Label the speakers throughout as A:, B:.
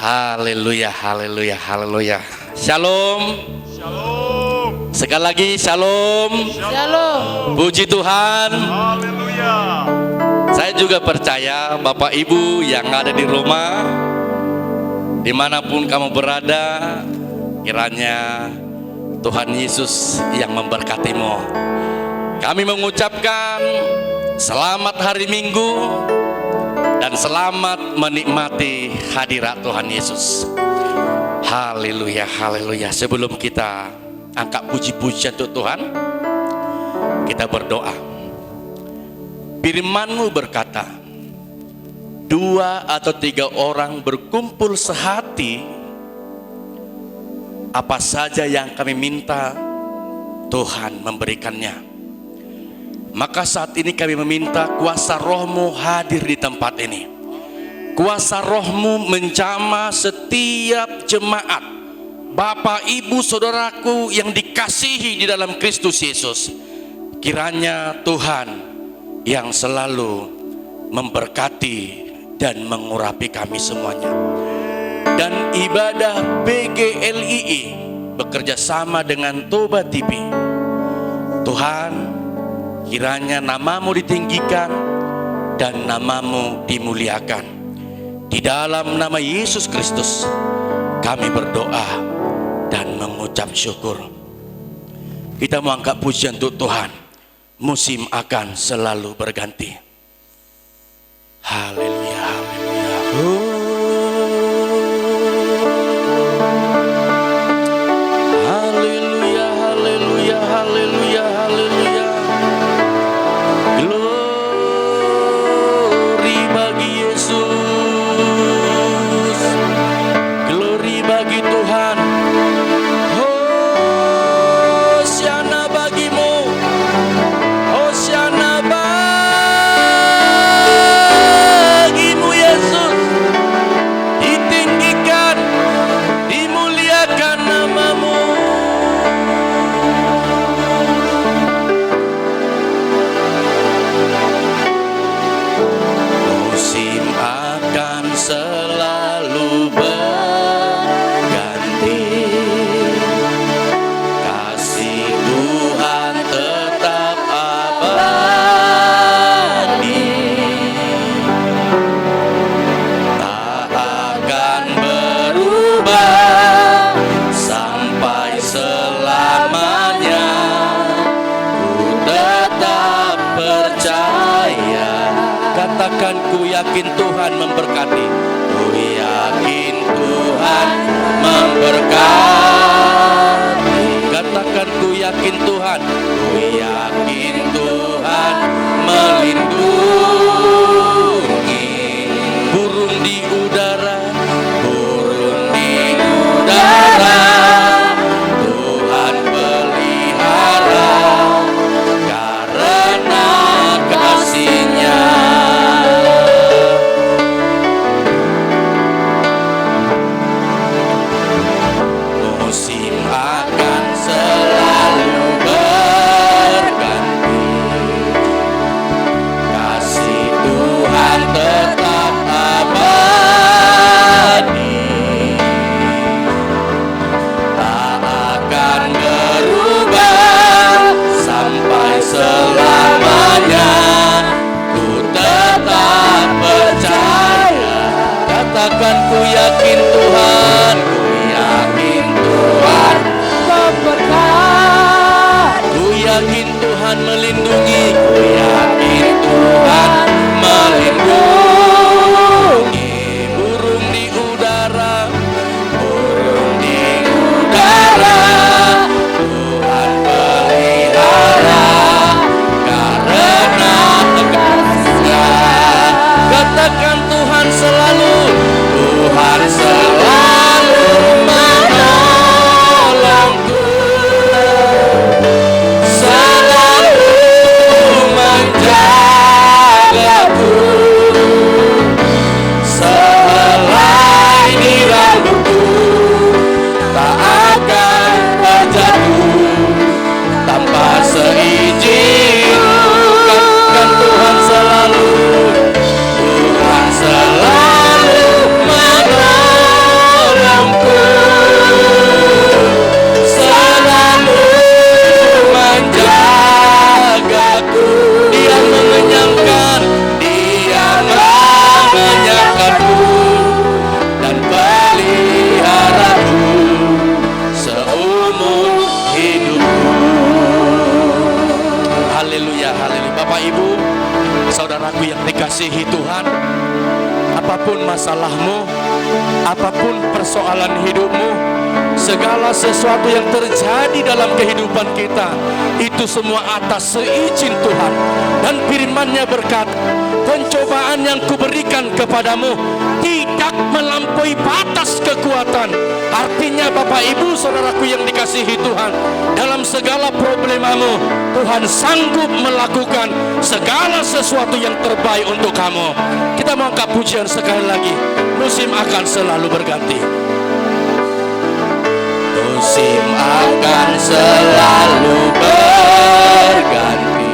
A: Haleluya, haleluya, haleluya. Shalom.
B: Shalom.
A: Sekali lagi shalom.
C: Shalom.
A: Puji Tuhan.
B: Haleluya.
A: Saya juga percaya Bapak Ibu yang ada di rumah, dimanapun kamu berada, kiranya Tuhan Yesus yang memberkatimu. Kami mengucapkan selamat hari Minggu dan selamat menikmati hadirat Tuhan Yesus. Haleluya, haleluya. Sebelum kita angkat puji-pujian untuk Tuhan, kita berdoa. Firman-Mu berkata, 2 atau 3 orang berkumpul sehati, apa saja yang kami minta, Tuhan memberikannya. Maka saat ini kami meminta kuasa Roh-Mu hadir di tempat ini. Kuasa Roh-Mu menjamah setiap jemaat, Bapak, Ibu, Saudaraku yang dikasihi di dalam Kristus Yesus. Kiranya Tuhan yang selalu memberkati dan mengurapi kami semuanya. Dan ibadah PGLII bekerja sama dengan Toba TV. Tuhan, kiranya nama-Mu ditinggikan dan nama-Mu dimuliakan. Di dalam nama Yesus Kristus kami berdoa dan mengucap syukur. Kita mau angkat pujian untuk Tuhan. Musim akan selalu berganti. Haleluya, haleluya. Haleluya, haleluya, haleluya, haleluya. Glory bagi Yesus. Glory bagi Tuhan. Hosiana bagimu. Hosiana bagimu Yesus. Ditinggikan, dimuliakan nama-Mu. Musim akan selalu berganti. Kasih Tuhan tetap abadi, tak akan berubah sampai selamanya. Ku tetap percaya. Katakan, ku yakin Tuhan memberkati. Ku yakin Tuhan memberkati. Katakan, ku yakin Tuhan. Ku yakin Tuhan melindungi. Burung di udara, burung di udara, Tuhan pelihara karena kasih-Nya. Musim akan selalu berganti. sekali. Bapak Ibu, saudaraku yang dikasihi Tuhan, apapun masalahmu, apapun persoalan hidupmu, segala sesuatu yang terjadi dalam kehidupan kita, itu semua atas seizin Tuhan. Dan firman-Nya berkata, pencobaan yang kuberikan kepadamu tidak melampaui batas kekuatan. Artinya Bapak Ibu saudaraku yang dikasihi Tuhan, dalam segala problemamu, Tuhan sanggup melakukan segala sesuatu yang terbaik untuk kamu. Kita mau angkat pujian sekali lagi. Musim akan selalu berganti. Musim akan selalu berganti,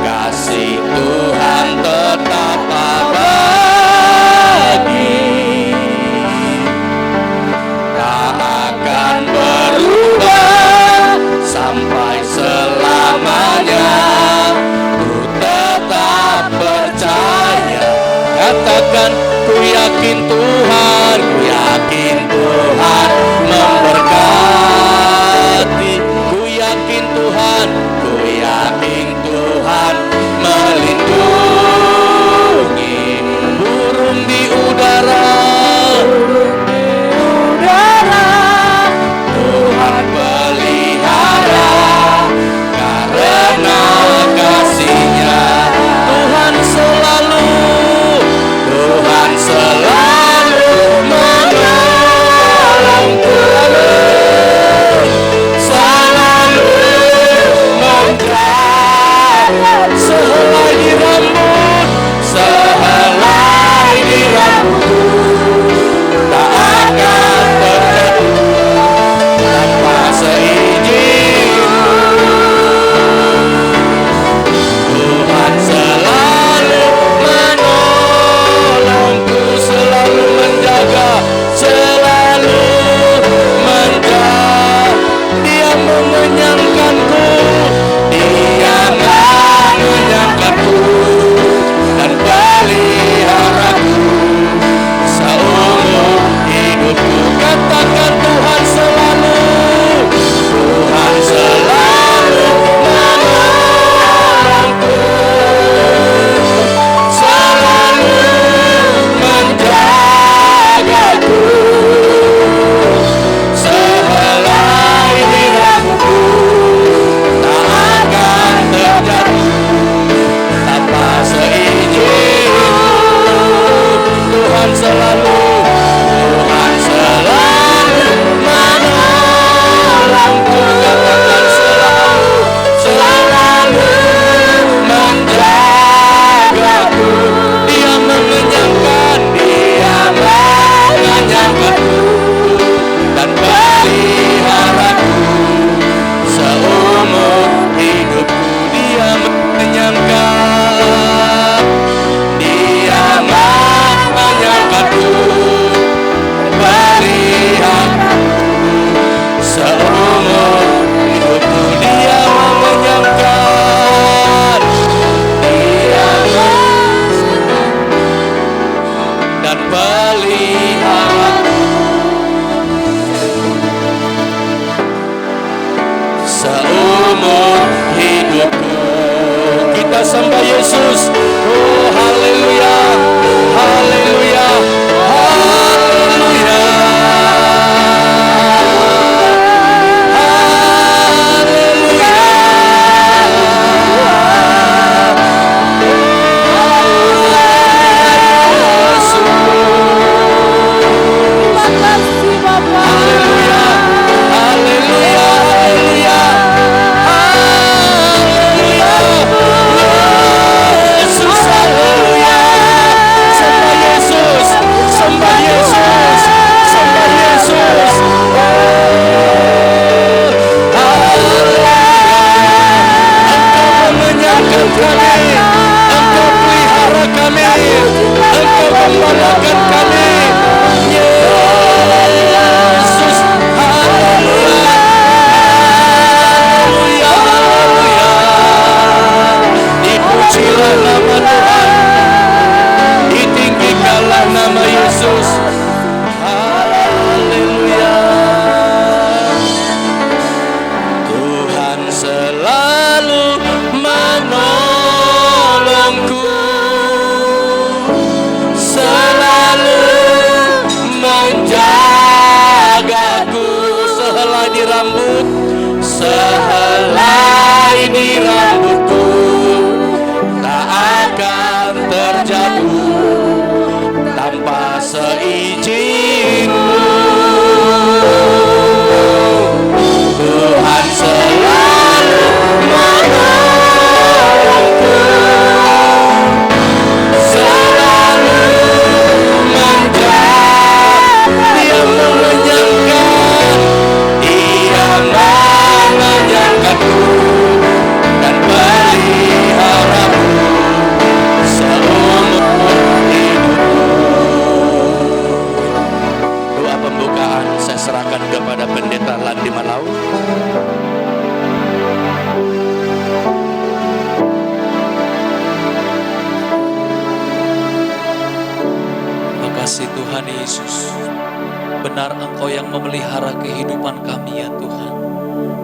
A: kasih Tuhan tetap abadi, tak akan berubah sampai selamanya. Ku tetap percaya, katakan ku yakin Tuhan, ku yakin Tuhan memberkati, ku yakin Tuhan, ku yakin Tuhan melindungi. Burung di udara, Tuhan pelihara, karena kasih-Nya Tuhan selalu menolongku, selalu menjaga, sehelai di rambut, sehelai di rambut, tak akan terjatuh tanpa seizin-Mu. Tuhan selalu menolongku, selalu menjaga, selalu menjaga. Dia mengenyangkanku, Dia mengenyangkanku dan peliharaku seumur hidupku. Katakan Tuhan selalu, Tuhan selalu menolongku, selalu menjagaku, sehelai di rambutku, tak akan terjatuh tanpa seizin-Mu. Tuhan selalu menolongku, katakan selalu, selalu menjagaku. Dia mengenyangkan, Dia mengenyangkanku dan peliharaku seumur hidupku. Dia mengenyangkan, Dia mengenyangkanku, peliharaku seumur hidupku. Dia mengenyangkan, Dia dan peliharaku seumur hidupku. Kita sembah Yesus. Oh haleluya, haleluya, haleluya, haleluya. Haleluya, haleluya, haleluya, haleluya. Yesus, haleluya. Sembah Yesus, sembah Yesus, sembah Yesus. Haleluya. Engkau mengenyangkan kami, Engkau pelihara kami, Engkau membanggakan kami. Yesus, haleluya, haleluya, haleluya. Dipujilah nama Tuhan, ditinggikanlah nama Yesus. Haleluya. Tuhan selalu di rambutku tak akan terjatuh tanpa seizinku. Tuhan selalu menolongku, selalu menjaga. Dia mengenyangkan, Dia mengenyangkanku dan peliharaku seumur hidupku. Doa pembukaan saya serahkan kepada Pendeta Landi Malau.
C: Makasih Tuhan Yesus, benar Engkau yang memelihara kehidupan kami ya Tuhan.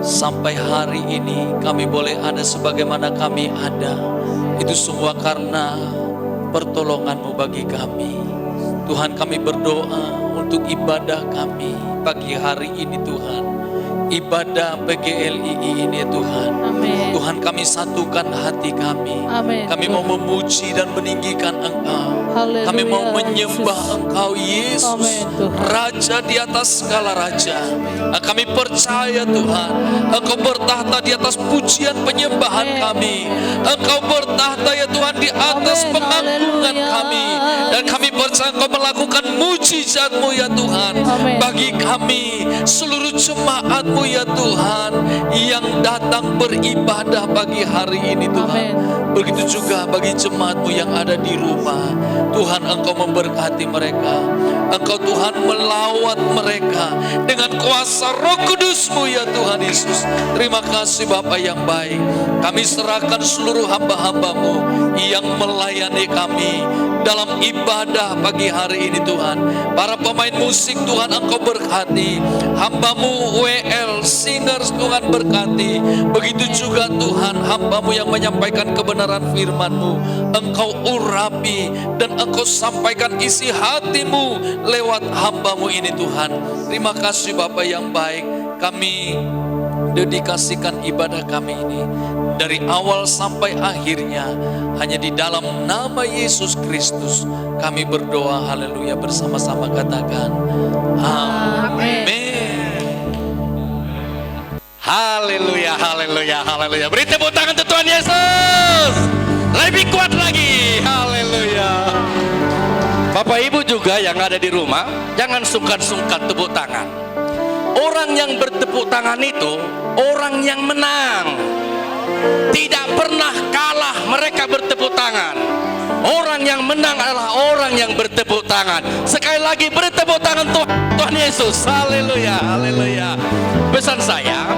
C: Sampai hari ini kami boleh ada sebagaimana kami ada, itu semua karena pertolongan-Mu bagi kami. Tuhan, kami berdoa untuk ibadah kami pagi hari ini Tuhan, ibadah PGLII ini ya Tuhan.
D: Amin.
C: Tuhan, kami satukan hati kami.
D: Amin.
C: Kami mau memuji dan meninggikan Engkau.
D: Haleluya,
C: Kami mau menyembah
D: Yesus.
C: Engkau Yesus,
D: Amin, Tuhan.
C: Raja di atas segala raja. Kami percaya Tuhan, Engkau bertahta di atas pujian penyembahan
D: Amin.
C: kami. Engkau bertahta ya Tuhan di atas
D: Amin.
C: pengagungan
D: Haleluya.
C: kami. Dan kami percaya Engkau melakukan mujizat-Mu ya Tuhan,
D: Amin.
C: bagi kami seluruh jemaat-Mu ya Tuhan yang datang beribadah pagi hari ini Tuhan.
D: Amin.
C: Begitu juga bagi jemaat-Mu yang ada di rumah. Tuhan, Engkau memberkati mereka. Engkau Tuhan melawat mereka dengan kuasa Roh Kudus-Mu ya Tuhan Yesus. Terima kasih Bapa yang baik. Kami serahkan seluruh hamba-hamba-Mu yang melayani kami dalam ibadah pagi hari ini Tuhan. Para pemain musik Tuhan Engkau berkati. Hamba-Mu WL Singers Tuhan berkati. Begitu juga Tuhan hamba-Mu yang menyampaikan kebenaran firman-Mu. Engkau urapi dan Engkau sampaikan isi hati-Mu lewat hamba-Mu ini Tuhan. Terima kasih Bapa yang baik. Kami dedikasikan ibadah kami ini dari awal sampai akhirnya hanya di dalam nama Yesus Kristus kami berdoa. Haleluya, bersama-sama katakan amin.
A: Haleluya, haleluya, haleluya. Beri tepuk tangan untuk Tuhan Yesus. Lebih kuat lagi. Haleluya. Bapak Ibu juga yang ada di rumah, jangan sungkan-sungkan tepuk tangan. Orang yang bertepuk tangan itu orang yang menang. Tidak pernah kalah mereka bertepuk tangan. Orang yang menang adalah orang yang bertepuk tangan. Sekali lagi bertepuk tangan Tuhan Yesus. Haleluya, haleluya. Pesan saya,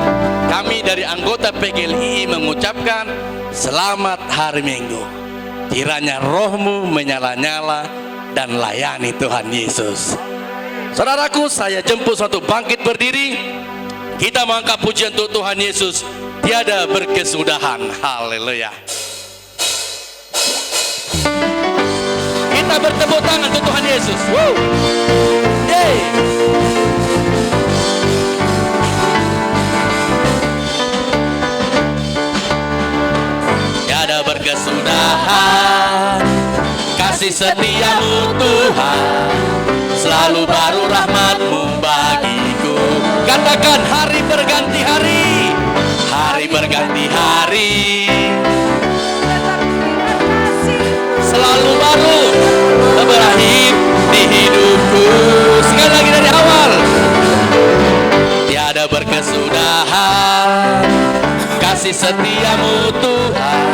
A: kami dari anggota PGLII mengucapkan selamat hari Minggu. Kiranya rohmu menyala-nyala dan layani Tuhan Yesus. Saudaraku, saya jemput satu bangkit berdiri. Kita mengangkat pujian untuk Tuhan Yesus. Tiada berkesudahan. Haleluya. Kita bertepuk tangan untuk Tuhan Yesus. Woo. Yeay. Tiada berkesudahan kasih setia-Mu Tuhan, selalu baru rahmat-Mu bagiku. Katakan hari berganti hari, hari berganti hari, selalu baru berakhir di hidupku. Sekali lagi dari awal. Tiada berkesudahan kasih setia-Mu Tuhan,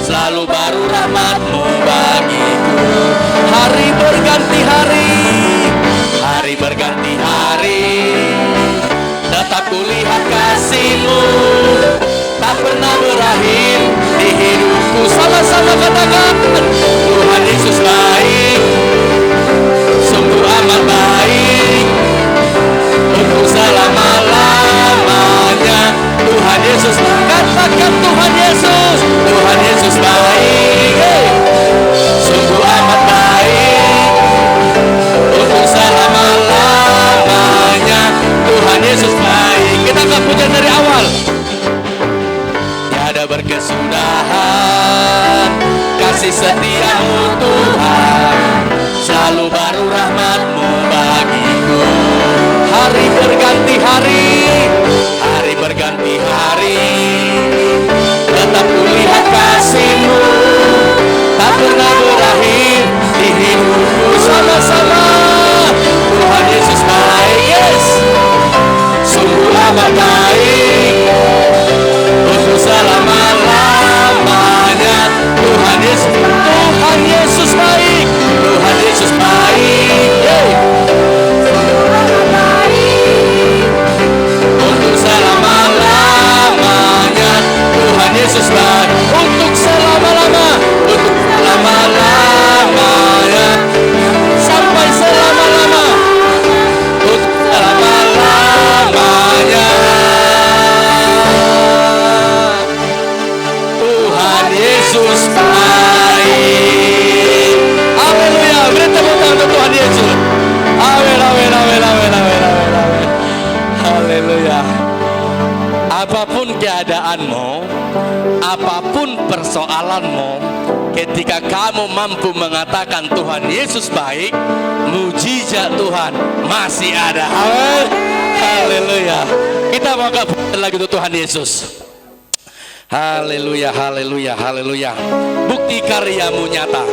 A: selalu baru rahmat-Mu bagiku. Hari berganti hari, hari berganti hari, tetap kulihat kasih-Mu tak pernah berakhir di hidupku. Sama-sama katakan, Tuhan Yesus baik, sungguh amat baik, untuk selama-lamanya. Tuhan Yesus, katakan Tuhan Yesus, Tuhan Yesus baik, sungguh amat baik, Tuhan, kasih setiamu Tuhan, selalu baru rahmat-Mu bagiku. Hari berganti hari, hari berganti hari, tetap kulihat kasih-Mu, tak pernah berakhir di hidupku. Sama-sama, Tuhan Yesus baik, yes, sungguh amat baik, untuk selama-lamanya. Tuhan Yesus baik, Tuhan Yesus baik, yeah. Untuk selama-lamanya. Tuhan Yesus baik, untuk selama-lama, untuk selama-lamanya, sampai selama-lama, untuk selama-lamanya. Tuhan Yesus baik. Haleluya, beri tepuk tangan untuk Tuhan Yesus. Amin, amin, amin, amin, amin, amin, amin. Haleluya. Apapun keadaanmu, apapun persoalanmu, ketika kamu mampu mengatakan Tuhan Yesus baik, mujizat Tuhan masih ada. Amin. Haleluya. Kita mau putar lagi untuk Tuhan Yesus. Haleluya, haleluya, haleluya. Bukti karyamu nyata.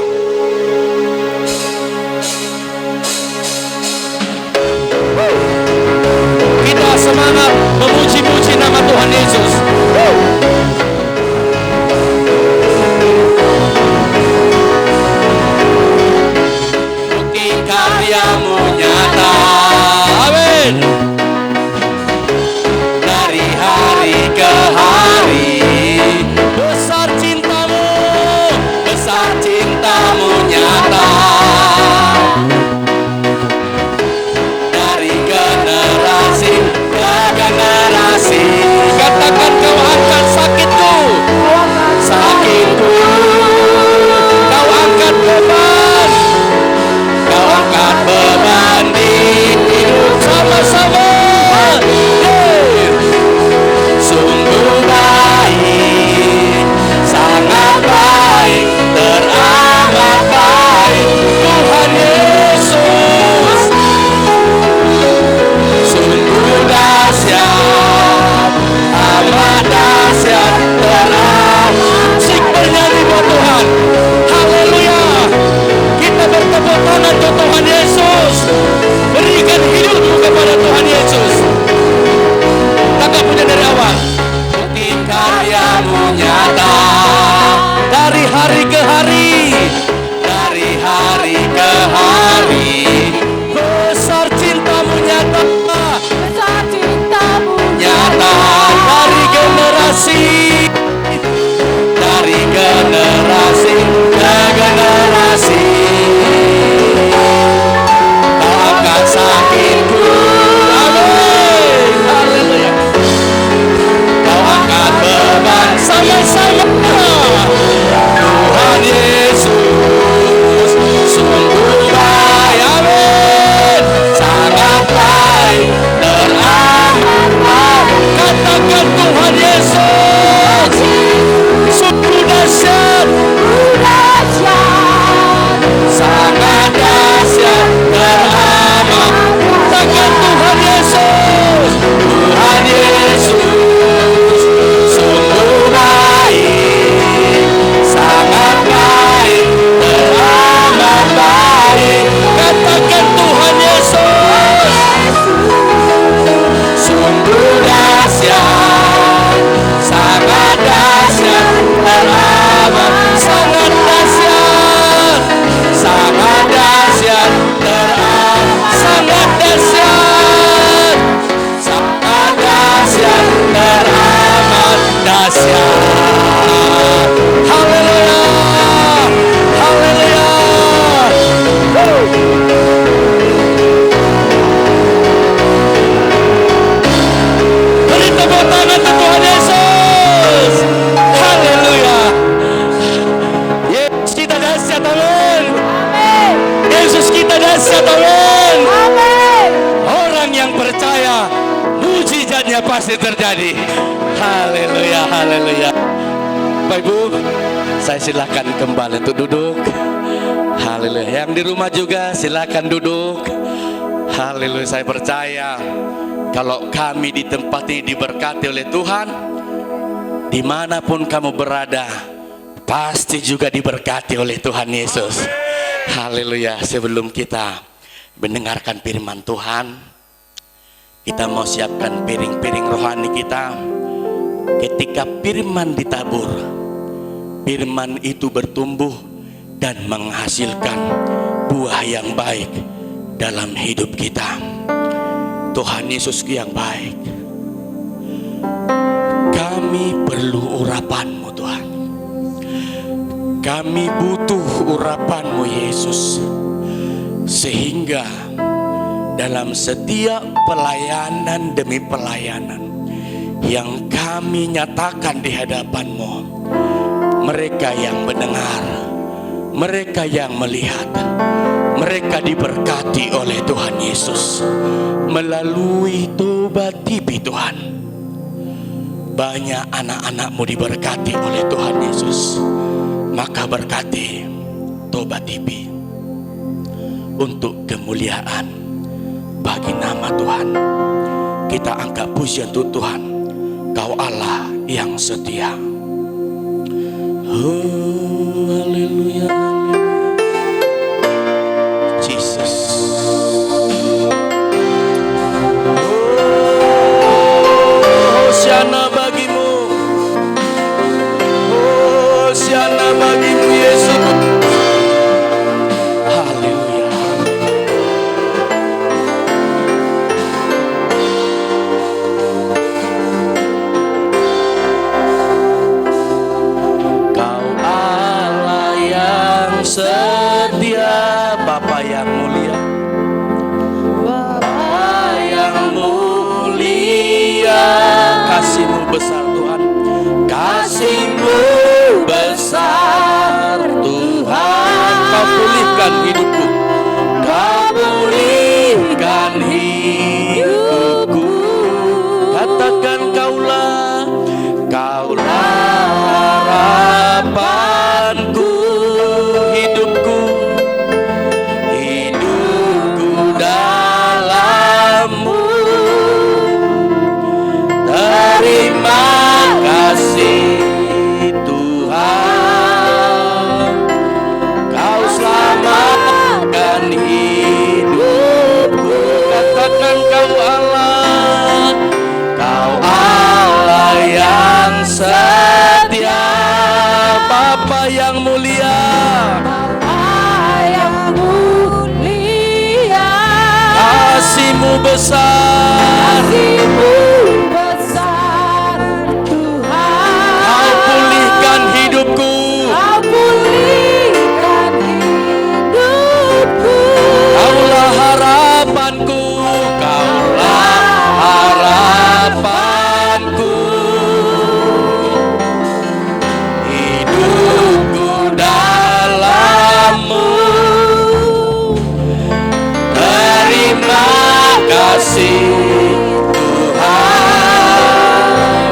A: Kita semangat memuji-muji nama Tuhan Yesus. Bukti karyamu nyata. Amin. Dari hari ke hari, besar cintamu nyata. Dari generasi ke generasi, katakan kau angkat sakitku, kau angkat beban, kau angkat beban di hidup. Sama-sama, sungguh baik, sangat baik, teramat baik Tuhan Yesus. Sungguh dahsyat, amat dahsyat, teramat. Musik bernyanyi buat Tuhan. Haleluya. Kita bertepuk tangan ke Tuhan Yesus. Berikan hidupmu kepada Tuhan Yesus. Tangkap punya dari awal. Bukti karyamu nyata. Dari hari ke hari, dari hari ke hari, besar cintamu nyata, nyata. Dari generasi ke generasi, kau angkat sakitku. Amin. Haleluya. Kau angkat beban. Sama-sama. Tuhan Yesus sungguh baik. Amin. Sangat baik, teramat baik. Katakan Tuhan Yesus sungguh dahsyat, sangat dahsyat, teramat. Katakan Tuhan Yesus, Tuhan Yesus sungguh baik, sangat baik, teramat baik. Katakan Tuhan Yesus sungguh dahsyat, sangat dahsyat, teramat. Sangat dahsyat, sangat dahsyat, teramat. Sangat dahsyat, sangat dahsyat, teramat dahsyat. Haleluya, haleluya. Beri tepuk tangan untuk Tuhan Yesus. Haleluya. Yesus kita dahsyat, amin. Yesus kita dahsyat, amin. Orang yang percaya, mujizatnya pasti terjadi. Haleluya, haleluya. Bapak Ibu, saya silakan kembali untuk duduk. Haleluya. Yang di rumah juga silakan duduk. Haleluya. Saya percaya kalau kami di tempat ini diberkati oleh Tuhan, dimanapun kamu berada, pasti juga diberkati oleh Tuhan Yesus. Haleluya. Sebelum kita mendengarkan firman Tuhan, kita mau siapkan piring-piring rohani kita. Ketika firman ditabur, firman itu bertumbuh dan menghasilkan buah yang baik dalam hidup kita. Tuhan Yesus yang baik, kami perlu urapan-Mu Tuhan. Kami butuh urapan-Mu Yesus, sehingga dalam setiap pelayanan demi pelayanan yang kami nyatakan di hadapan-Mu, mereka yang mendengar, mereka yang melihat, mereka diberkati oleh Tuhan Yesus melalui Tobat TV Tuhan. Banyak anak-anak-Mu diberkati oleh Tuhan Yesus, maka berkati Tobat TV untuk kemuliaan bagi nama Tuhan. Kita angkat pujian untuk Tuhan. Kau Allah yang setia. Oh, haleluya. Jesus. Oh, Hosiana bagimu. Oh, Hosiana bagimu Yesus. Haleluya. Setia, Bapa yang mulia, Bapa yang mulia, kasih-Mu besar Tuhan, kasih-Mu besar Tuhan. Kau pulihkan hidupku, Kau pulihkan hidupku. Katakan Kaulah, Kaulah harapanku. Terima kasih Tuhan, Kau selamatkan hidupku. Katakan Kau Allah, Kau Allah yang setia, Bapa yang mulia, Bapa yang mulia, kasih-Mu besar, kasih-Mu hidupku. Kau pulihkan hidupku. Kaulah harapanku, Kaulah harapanku. Hidupku dalam-Mu. Terima kasih Tuhan,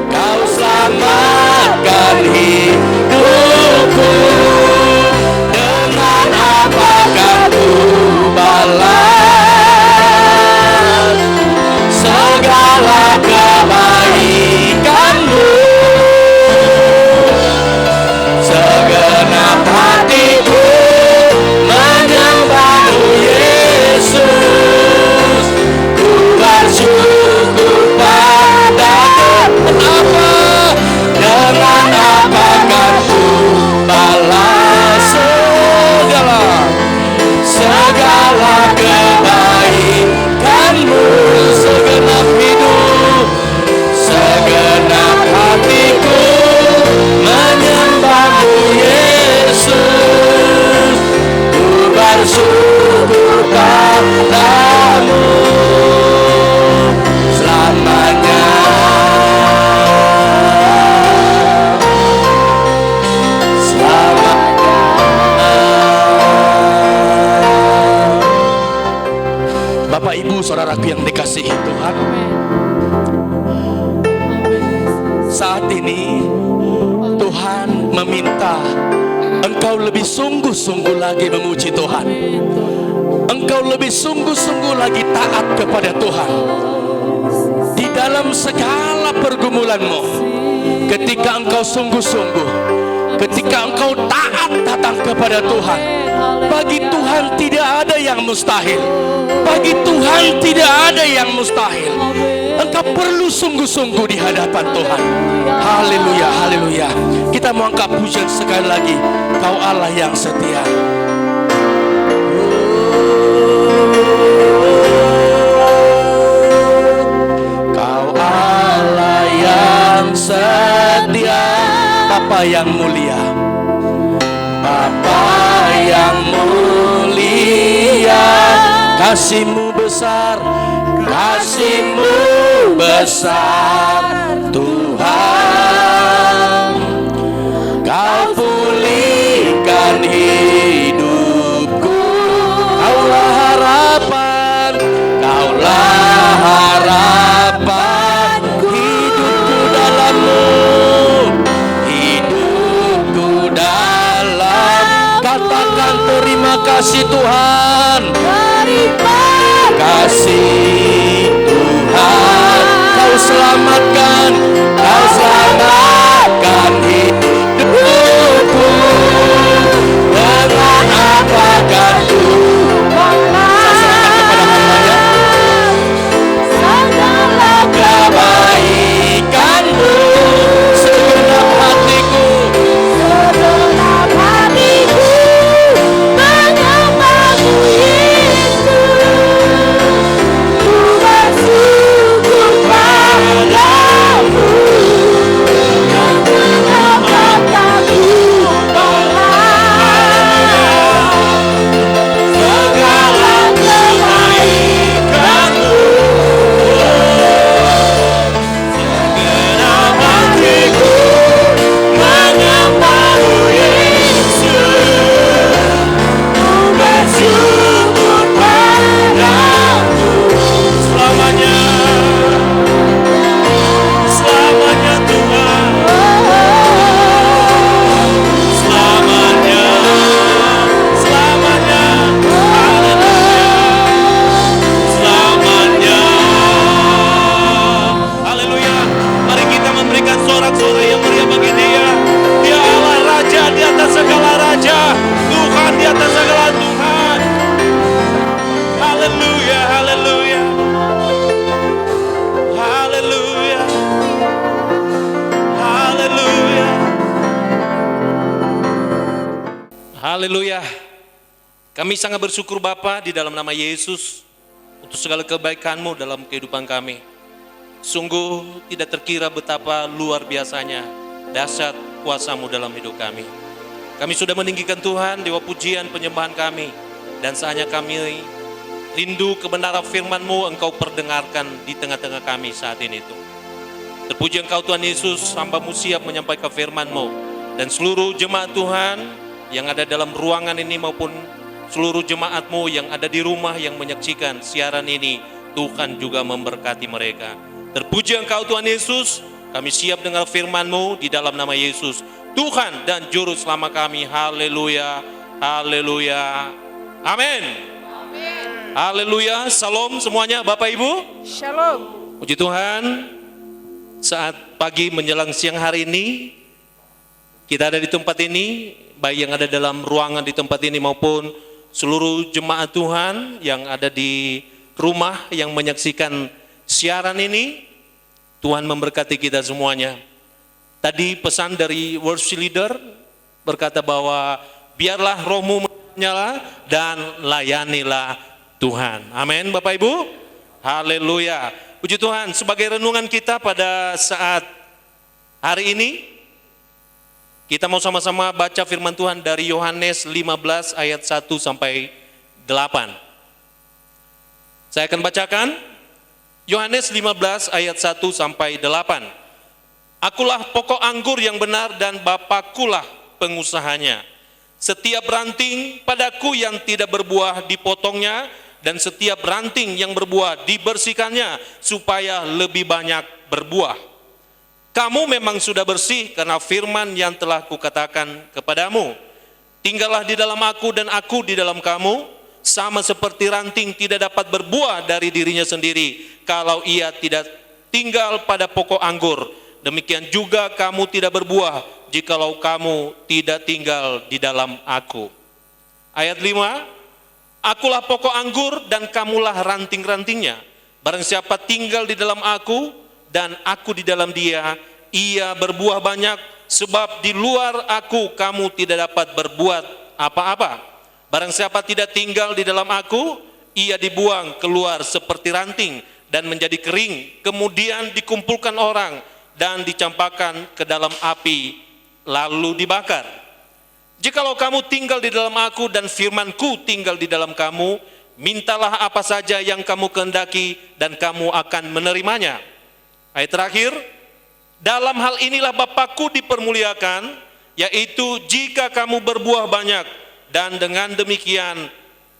A: Kau selamatkan hidupku. Dengan apakah ku balas segala kebaikan-Mu? Segenap hatiku menyembah-Mu Yesus. Ku bersyukur pada-Mu. Dengan apakah ku balas segala kebaikan-Mu? Segenap hidup, segenap hatiku menyembah-Mu Yesus. Ku bersyukur pada-Mu selamanya. Bapak Ibu saudaraku yang dikasihi Tuhan, saat ini meminta Engkau lebih sungguh-sungguh lagi memuji Tuhan. Engkau lebih sungguh-sungguh lagi taat kepada Tuhan. Di dalam segala pergumulanmu, ketika engkau sungguh-sungguh, ketika engkau taat datang kepada Tuhan, bagi Tuhan tidak ada yang mustahil. Bagi Tuhan tidak ada yang mustahil. Engkau perlu sungguh-sungguh di hadapan Tuhan. Haleluya, haleluya. Kita mau angkat pujian sekali lagi. Kau Allah yang setia. Kau Allah yang setia, Bapa yang mulia, Bapa yang mulia, kasih-Mu besar, kasih-Mu besar Tuhan. Kau pulihkan hidupku, Kaulah harapan, Kaulah harapan hidupku dalam-Mu, hidupku dalam. Katakan terima kasih Tuhan, terima kasih Tuhan. Kau selamatkan, Kau selamatkan hidupku. Dengan apakah Tuhan segala kebaikan-Mu, segenap hatiku, segenap hatiku menyembah-Mu Yesus. Ku bersyukur padamu, dengan kata-Mu segala kebaikan-Mu. Segenap hatiku menyembah-Mu Yesus. Ku bersyukur padamu. Selamanya, selamanya Tuhan, selamanya, selamanya, haleluya, selamanya, haleluya. Mari kita memberikan sorak-sorai yang meriah bagi Dia. Dia Allah Raja di atas segala raja, Tuhan di atas segala Tuhan. Haleluya, haleluya, haleluya, haleluya.
D: Haleluya. Kami sangat bersyukur Bapa di dalam nama Yesus untuk segala kebaikan-Mu dalam kehidupan kami. Sungguh tidak terkira betapa luar biasanya dahsyat kuasa-Mu dalam hidup kami. Kami sudah meninggikan Tuhan dewa pujian penyembahan kami, dan saatnya kami rindu kebenaran firman-Mu Engkau perdengarkan di tengah-tengah kami saat ini Tuhan. Terpuji Engkau Tuhan Yesus, hamba-Mu siap menyampaikan firman-Mu, dan seluruh jemaat Tuhan yang ada dalam ruangan ini maupun seluruh jemaat-Mu yang ada di rumah yang menyaksikan siaran ini, Tuhan juga memberkati mereka. Terpuji Engkau Tuhan Yesus, kami siap dengar firman-Mu di dalam nama Yesus, Tuhan dan Juru Selamat kami. Haleluya, haleluya, amin. Haleluya, salam semuanya Bapak Ibu.
E: Shalom.
D: Puji Tuhan, saat pagi menjelang siang hari ini, kita ada di tempat ini, baik yang ada dalam ruangan di tempat ini maupun seluruh jemaat Tuhan yang ada di rumah yang menyaksikan siaran ini. Tuhan memberkati kita semuanya. Tadi pesan dari worship leader berkata bahwa biarlah rohmu menyala dan layanilah Tuhan. Amin Bapak Ibu. Haleluya. Puji Tuhan, sebagai renungan kita pada saat hari ini, kita mau sama-sama baca firman Tuhan dari Yohanes 15 ayat 1 sampai 8. Saya akan bacakan Yohanes 15 ayat 1 sampai 8. Akulah pokok anggur yang benar dan Bapakulah pengusahanya. Setiap ranting padaku yang tidak berbuah dipotongnya, dan setiap ranting yang berbuah dibersihkannya supaya lebih banyak berbuah. kamu memang sudah bersih karena firman yang telah kukatakan kepadamu. Tinggallah di dalam aku dan aku di dalam kamu, sama seperti ranting tidak dapat berbuah dari dirinya sendiri kalau ia tidak tinggal pada pokok anggur. Demikian juga kamu tidak berbuah jikalau kamu tidak tinggal di dalam aku. Ayat 5, akulah pokok anggur dan kamulah ranting-rantingnya. Barang siapa tinggal di dalam aku dan aku di dalam dia, ia berbuah banyak, sebab di luar aku kamu tidak dapat berbuat apa-apa. Barang siapa tidak tinggal di dalam aku, ia dibuang keluar seperti ranting dan menjadi kering, kemudian dikumpulkan orang dan dicampakkan ke dalam api, lalu dibakar. Jikalau kamu tinggal di dalam aku dan firmanku tinggal di dalam kamu, mintalah apa saja yang kamu kehendaki dan kamu akan menerimanya. Ayat terakhir, dalam hal inilah Bapakku dipermuliakan, yaitu jika kamu berbuah banyak, dan dengan demikian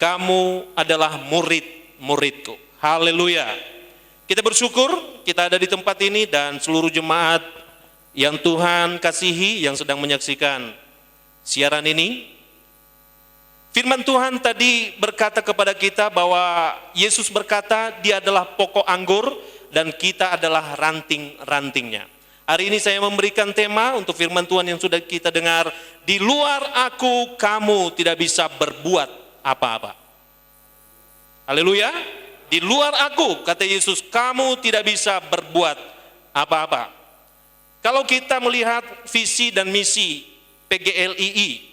D: kamu adalah murid-muridku. Haleluya. Kita bersyukur kita ada di tempat ini dan seluruh jemaat yang Tuhan kasihi yang sedang menyaksikan siaran ini. Firman Tuhan tadi berkata kepada kita bahwa Yesus berkata dia adalah pokok anggur dan kita adalah ranting-rantingnya. Hari ini saya memberikan tema untuk firman Tuhan yang sudah kita dengar. Di luar aku kamu tidak bisa berbuat apa-apa. Haleluya. Di luar aku, kata Yesus, kamu tidak bisa berbuat apa-apa. Kalau kita melihat visi dan misi PGLII,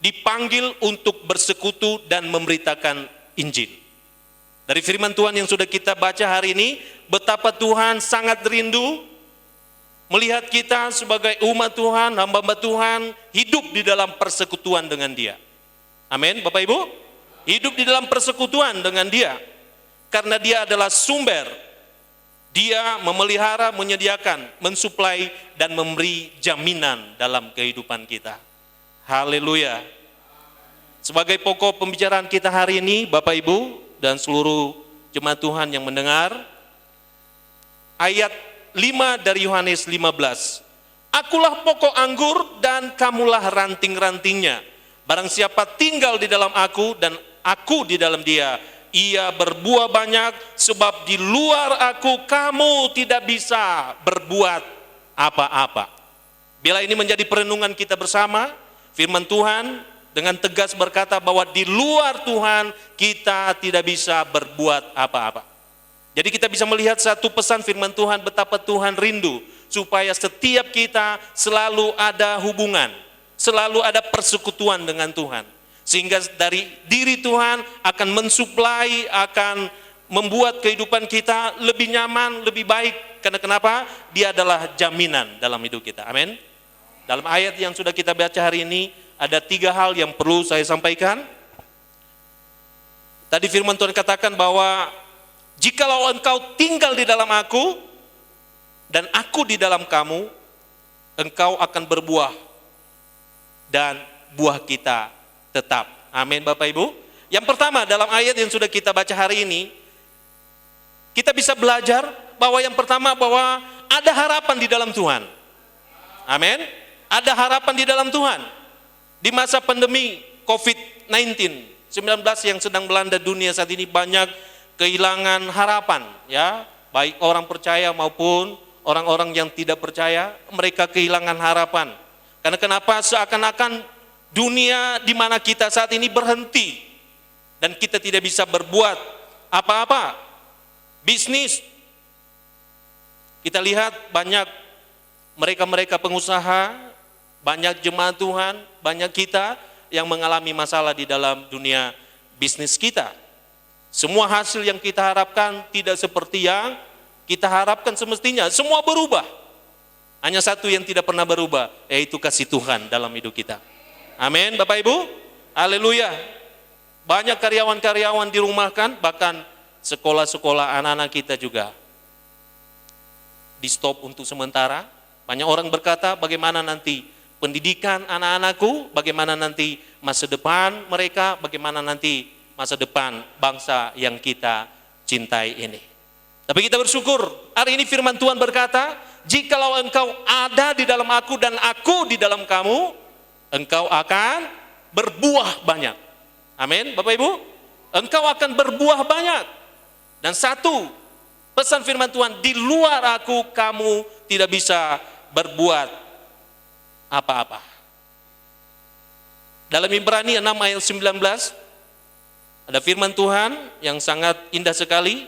D: dipanggil untuk bersekutu dan memberitakan Injil. Dari firman Tuhan yang sudah kita baca hari ini, betapa Tuhan sangat rindu melihat kita sebagai umat Tuhan, hamba-hamba Tuhan, hidup di dalam persekutuan dengan Dia. Amin, Bapak Ibu? Hidup di dalam persekutuan dengan Dia. Karena Dia adalah sumber. Dia memelihara, menyediakan, mensuplai, dan memberi jaminan dalam kehidupan kita. Haleluya. Sebagai pokok pembicaraan kita hari ini, Bapak Ibu dan seluruh jemaat Tuhan yang mendengar, ayat 5 dari Yohanes 15. Akulah pokok anggur dan kamulah ranting-rantingnya. Barang siapa tinggal di dalam aku dan aku di dalam dia, ia berbuah banyak, sebab di luar aku kamu tidak bisa berbuat apa-apa. Bila ini menjadi perenungan kita bersama, firman Tuhan dengan tegas berkata bahwa di luar Tuhan kita tidak bisa berbuat apa-apa. Jadi kita bisa melihat satu pesan firman Tuhan betapa Tuhan rindu supaya setiap kita selalu ada hubungan, selalu ada persekutuan dengan Tuhan. Sehingga dari diri Tuhan akan mensuplai, akan membuat kehidupan kita lebih nyaman, lebih baik. Karena kenapa? Dia adalah jaminan dalam hidup kita. Amin. Dalam ayat yang sudah kita baca hari ini, ada 3 hal yang perlu saya sampaikan. Tadi firman Tuhan katakan bahwa jikalau engkau tinggal di dalam aku dan aku di dalam kamu, engkau akan berbuah dan buah kita tetap. Amin, Bapak Ibu. Yang pertama dalam ayat yang sudah kita baca hari ini, kita bisa belajar bahwa yang pertama bahwa ada harapan di dalam Tuhan. Amin. Ada harapan di dalam Tuhan. Di masa pandemi COVID-19 yang sedang melanda dunia saat ini, banyak kehilangan harapan, ya, baik orang percaya maupun orang-orang yang tidak percaya, mereka kehilangan harapan. Karena kenapa? Seakan-akan dunia di mana kita saat ini berhenti dan kita tidak bisa berbuat apa-apa. Bisnis, kita lihat banyak mereka-mereka pengusaha, banyak jemaat Tuhan, banyak kita yang mengalami masalah di dalam dunia bisnis kita. Semua hasil yang kita harapkan tidak seperti yang kita harapkan semestinya. Semua berubah. Hanya satu yang tidak pernah berubah, yaitu kasih Tuhan dalam hidup kita. Amin, Bapak Ibu. Haleluya. Banyak karyawan-karyawan dirumahkan, bahkan sekolah-sekolah anak-anak kita juga di stop untuk sementara. Banyak orang berkata, bagaimana nanti pendidikan anak-anakku, bagaimana nanti masa depan mereka, bagaimana nanti masa depan bangsa yang kita cintai ini. Tapi kita bersyukur, hari ini firman Tuhan berkata, jikalau engkau ada di dalam aku dan aku di dalam kamu, engkau akan berbuah banyak. Amin, Bapak Ibu. Engkau akan berbuah banyak. Dan satu pesan firman Tuhan, di luar aku kamu tidak bisa berbuat apa-apa. Dalam Ibrani 6 ayat 19 ada firman Tuhan yang sangat indah sekali.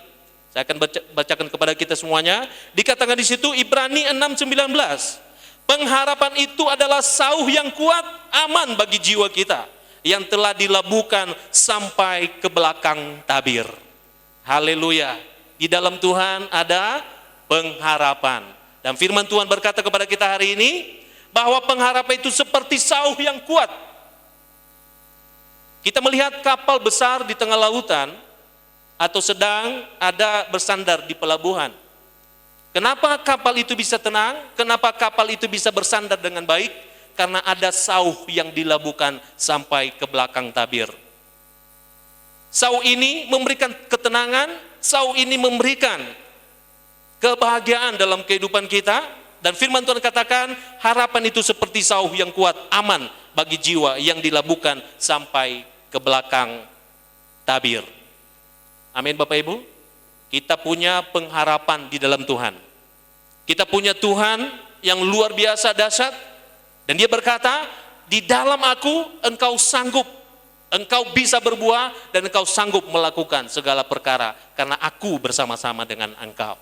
D: Saya akan bacakan kepada kita semuanya. Dikatakan di situ Ibrani 6:19, pengharapan itu adalah sauh yang kuat, aman bagi jiwa kita yang telah dilabuhkan sampai ke belakang tabir. Haleluya. Di dalam Tuhan ada pengharapan. Dan firman Tuhan berkata kepada kita hari ini bahwa pengharapan itu seperti sauh yang kuat. Kita melihat kapal besar di tengah lautan atau sedang ada bersandar di pelabuhan. Kenapa kapal itu bisa tenang? Kenapa kapal itu bisa bersandar dengan baik? Karena ada sauh yang dilabuhkan sampai ke belakang tabir. Sauh ini memberikan ketenangan, sauh ini memberikan kebahagiaan dalam kehidupan kita. Dan firman Tuhan katakan harapan itu seperti sauh yang kuat, aman bagi jiwa yang dilabuhkan sampai ke belakang tabir. Amin Bapak Ibu. Kita punya pengharapan di dalam Tuhan. Kita punya Tuhan yang luar biasa dahsyat. Dan dia berkata, di dalam aku engkau sanggup, engkau bisa berbuah dan engkau sanggup melakukan segala perkara. Karena aku bersama-sama dengan engkau.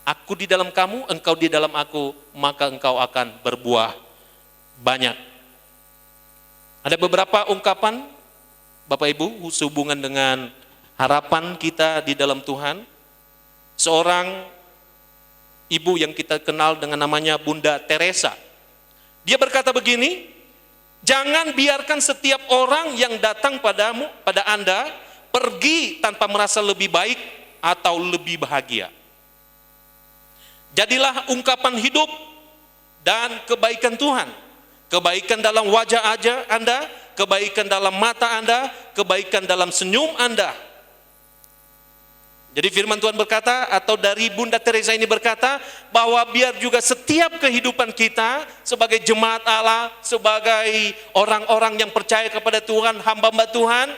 D: Aku di dalam kamu, engkau di dalam aku, maka engkau akan berbuah banyak. Ada beberapa ungkapan Bapak Ibu sehubungan dengan harapan kita di dalam Tuhan. Seorang ibu yang kita kenal dengan namanya Bunda Teresa. Dia berkata begini, jangan biarkan setiap orang yang datang pada Anda pergi tanpa merasa lebih baik atau lebih bahagia. Jadilah ungkapan hidup dan kebaikan Tuhan. Kebaikan dalam wajah Anda, kebaikan dalam mata Anda, kebaikan dalam senyum Anda. Jadi firman Tuhan berkata, atau dari Bunda Teresa ini berkata, bahwa biar juga setiap kehidupan kita sebagai jemaat Allah, sebagai orang-orang yang percaya kepada Tuhan, hamba-hamba Tuhan,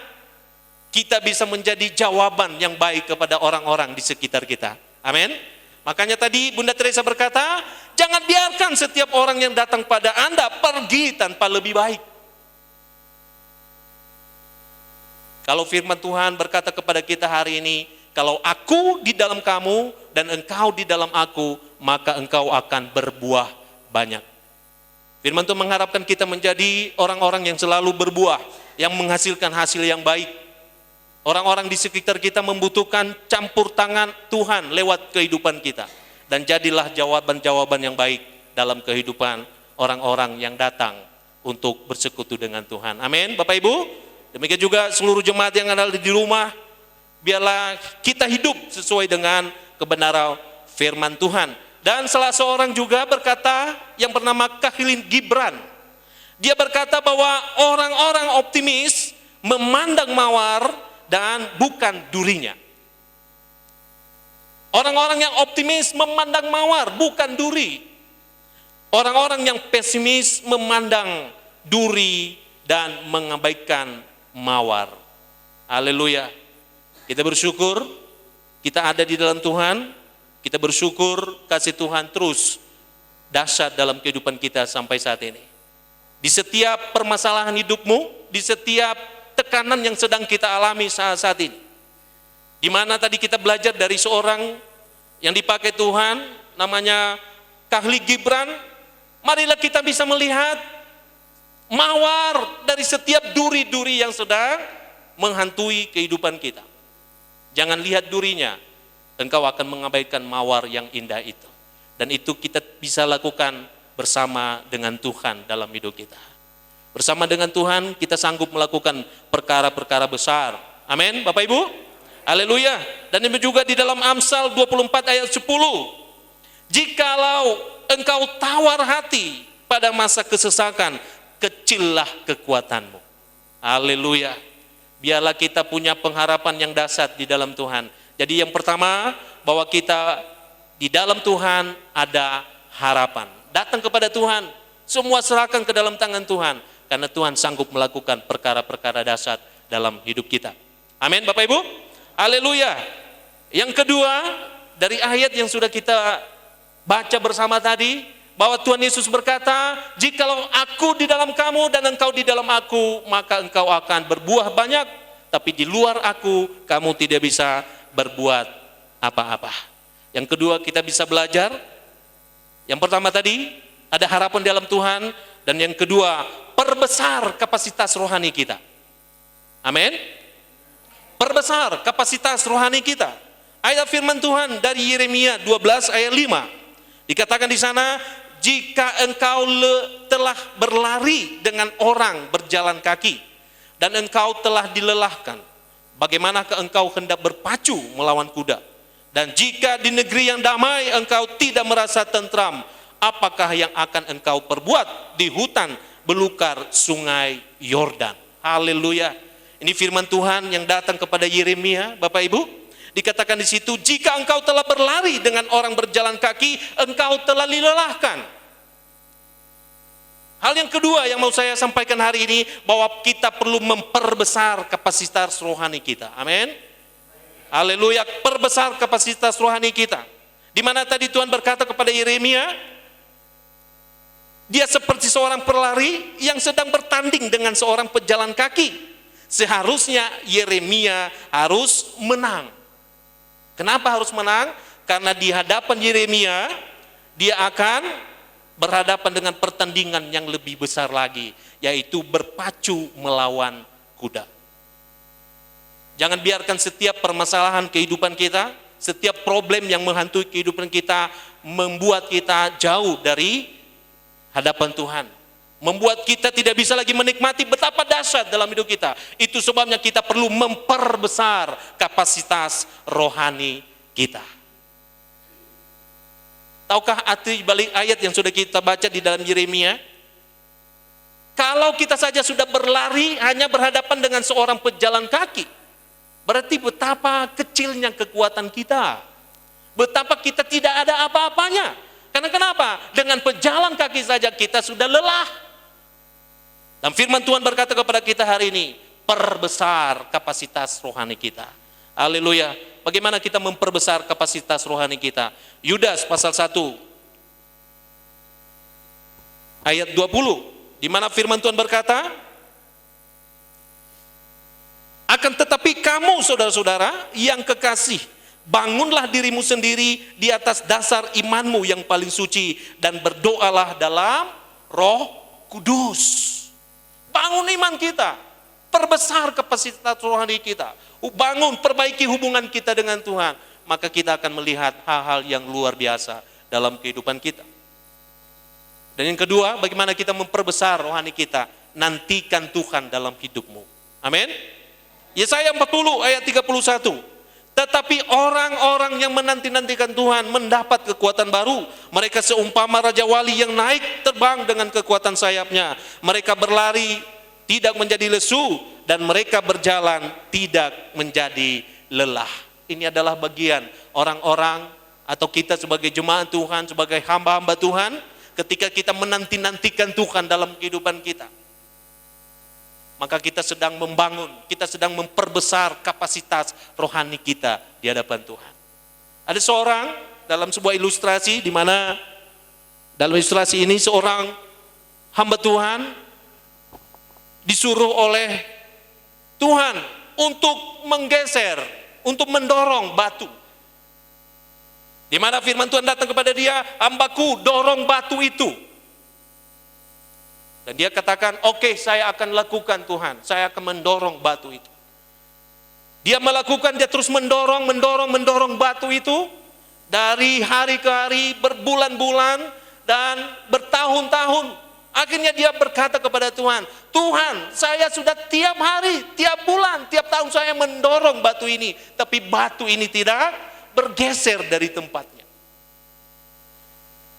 D: kita bisa menjadi jawaban yang baik kepada orang-orang di sekitar kita. Amin. Makanya tadi Bunda Teresa berkata, jangan biarkan setiap orang yang datang pada Anda pergi tanpa lebih baik. Kalau firman Tuhan berkata kepada kita hari ini, kalau aku di dalam kamu dan engkau di dalam aku, maka engkau akan berbuah banyak. Firman Tuhan mengharapkan kita menjadi orang-orang yang selalu berbuah, yang menghasilkan hasil yang baik. Orang-orang di sekitar kita membutuhkan campur tangan Tuhan lewat kehidupan kita. Dan jadilah jawaban-jawaban yang baik dalam kehidupan orang-orang yang datang untuk bersekutu dengan Tuhan. Amin, Bapak Ibu. Demikian juga seluruh jemaat yang ada di rumah, biarlah kita hidup sesuai dengan kebenaran firman Tuhan. Dan salah seorang juga berkata yang bernama Khalil Gibran. Dia berkata bahwa orang-orang optimis memandang mawar dan bukan durinya. Orang-orang yang optimis memandang mawar, bukan duri. Orang-orang yang pesimis memandang duri dan mengabaikan mawar. Haleluya. Kita bersyukur kita ada di dalam Tuhan. Kita bersyukur kasih Tuhan terus dahsyat dalam kehidupan kita sampai saat ini. Di setiap permasalahan hidupmu, di setiap tekanan yang sedang kita alami saat ini. Di mana tadi kita belajar dari seorang yang dipakai Tuhan, namanya Khalil Gibran. Marilah kita bisa melihat mawar dari setiap duri-duri yang sedang menghantui kehidupan kita. Jangan lihat durinya, engkau akan mengabaikan mawar yang indah itu. Dan itu kita bisa lakukan bersama dengan Tuhan dalam hidup kita. Bersama dengan Tuhan kita sanggup melakukan perkara-perkara besar. Amin, Bapak Ibu. Haleluya. Dan ini juga di dalam Amsal 24 ayat 10. Jikalau engkau tawar hati pada masa kesesakan, kecillah kekuatanmu. Haleluya. Biarlah kita punya pengharapan yang dahsyat di dalam Tuhan. Jadi yang pertama, bahwa kita Di dalam Tuhan ada harapan. Datang kepada Tuhan, semua serahkan ke dalam tangan Tuhan, karena Tuhan sanggup melakukan perkara-perkara dahsyat dalam hidup kita. Amin Bapak Ibu. Haleluya. Yang kedua, dari ayat yang sudah kita baca bersama tadi, bahwa Tuhan Yesus berkata, jikalau aku di dalam kamu dan engkau di dalam aku, maka engkau akan berbuah banyak, tapi di luar aku, kamu tidak bisa berbuat apa-apa. Yang kedua, kita bisa belajar. Yang pertama tadi, ada harapan dalam Tuhan. Dan yang kedua, perbesar kapasitas rohani kita. Amin. Perbesar kapasitas rohani kita. Ayat firman Tuhan dari Yeremia 12 ayat 5. Dikatakan di sana, jika engkau telah berlari dengan orang berjalan kaki, dan engkau telah dilelahkan, bagaimanakah engkau hendak berpacu melawan kuda? Dan jika di negeri yang damai engkau tidak merasa tentram, apakah yang akan engkau perbuat di hutan belukar sungai Yordan? Haleluya. Ini firman Tuhan yang datang kepada Yeremia, Bapak Ibu. Dikatakan di situ, jika engkau telah berlari dengan orang berjalan kaki, engkau telah dilelahkan. Hal yang kedua yang mau saya sampaikan hari ini, bahwa kita perlu memperbesar kapasitas rohani kita. Amin. Haleluya, perbesar kapasitas rohani kita. Di mana tadi Tuhan berkata kepada Yeremia, dia seperti seorang pelari yang sedang bertanding dengan seorang pejalan kaki. Seharusnya Yeremia harus menang. Kenapa harus menang? Karena di hadapan Yeremia, dia akan berhadapan dengan pertandingan yang lebih besar lagi, yaitu berpacu melawan kuda. Jangan biarkan setiap permasalahan kehidupan kita, setiap problem yang menghantui kehidupan kita, membuat kita jauh dari hadapan Tuhan. Membuat kita tidak bisa lagi menikmati betapa dahsyat dalam hidup kita. Itu sebabnya kita perlu memperbesar kapasitas rohani kita. Tahukah arti balik ayat yang sudah kita baca di dalam Yeremia? Kalau kita saja sudah berlari hanya berhadapan dengan seorang pejalan kaki, berarti betapa kecilnya kekuatan kita. Betapa kita tidak ada apa-apanya. Karena kenapa? Dengan pejalan kaki saja kita sudah lelah. Dan firman Tuhan berkata kepada kita hari ini, perbesar kapasitas rohani kita. Haleluya. Bagaimana kita memperbesar kapasitas rohani kita? Yudas pasal 1 ayat 20, di mana firman Tuhan berkata, akan tetapi kamu saudara-saudara yang kekasih, bangunlah dirimu sendiri di atas dasar imanmu yang paling suci, dan berdoalah dalam Roh Kudus. Bangun iman kita, perbesar kapasitas rohani kita, bangun, perbaiki hubungan kita dengan Tuhan, maka kita akan melihat hal-hal yang luar biasa dalam kehidupan kita. Dan yang kedua, bagaimana kita memperbesar rohani kita? Nantikan Tuhan dalam hidupmu. Amin. Yesaya 40 ayat 31. Tetapi orang-orang yang menanti-nantikan Tuhan mendapat kekuatan baru. Mereka seumpama Raja Wali yang naik terbang dengan kekuatan sayapnya. Mereka berlari tidak menjadi lesu, dan mereka berjalan tidak menjadi lelah. Ini adalah bagian orang-orang atau kita sebagai jemaat Tuhan, sebagai hamba-hamba Tuhan, ketika kita menanti-nantikan Tuhan dalam kehidupan kita, maka kita sedang membangun, kita sedang memperbesar kapasitas rohani kita di hadapan Tuhan. Ada seorang dalam sebuah ilustrasi, di mana dalam ilustrasi ini seorang hamba Tuhan disuruh oleh Tuhan untuk menggeser, untuk mendorong batu. Di mana firman Tuhan datang kepada dia, hambaku dorong batu itu. Dan dia katakan, oke, saya akan lakukan Tuhan, saya akan mendorong batu itu. Dia melakukan, dia terus mendorong batu itu, dari hari ke hari, berbulan-bulan, dan bertahun-tahun. Akhirnya dia berkata kepada Tuhan, Tuhan, saya sudah tiap hari, tiap bulan, tiap tahun saya mendorong batu ini, tapi batu ini tidak bergeser dari tempatnya.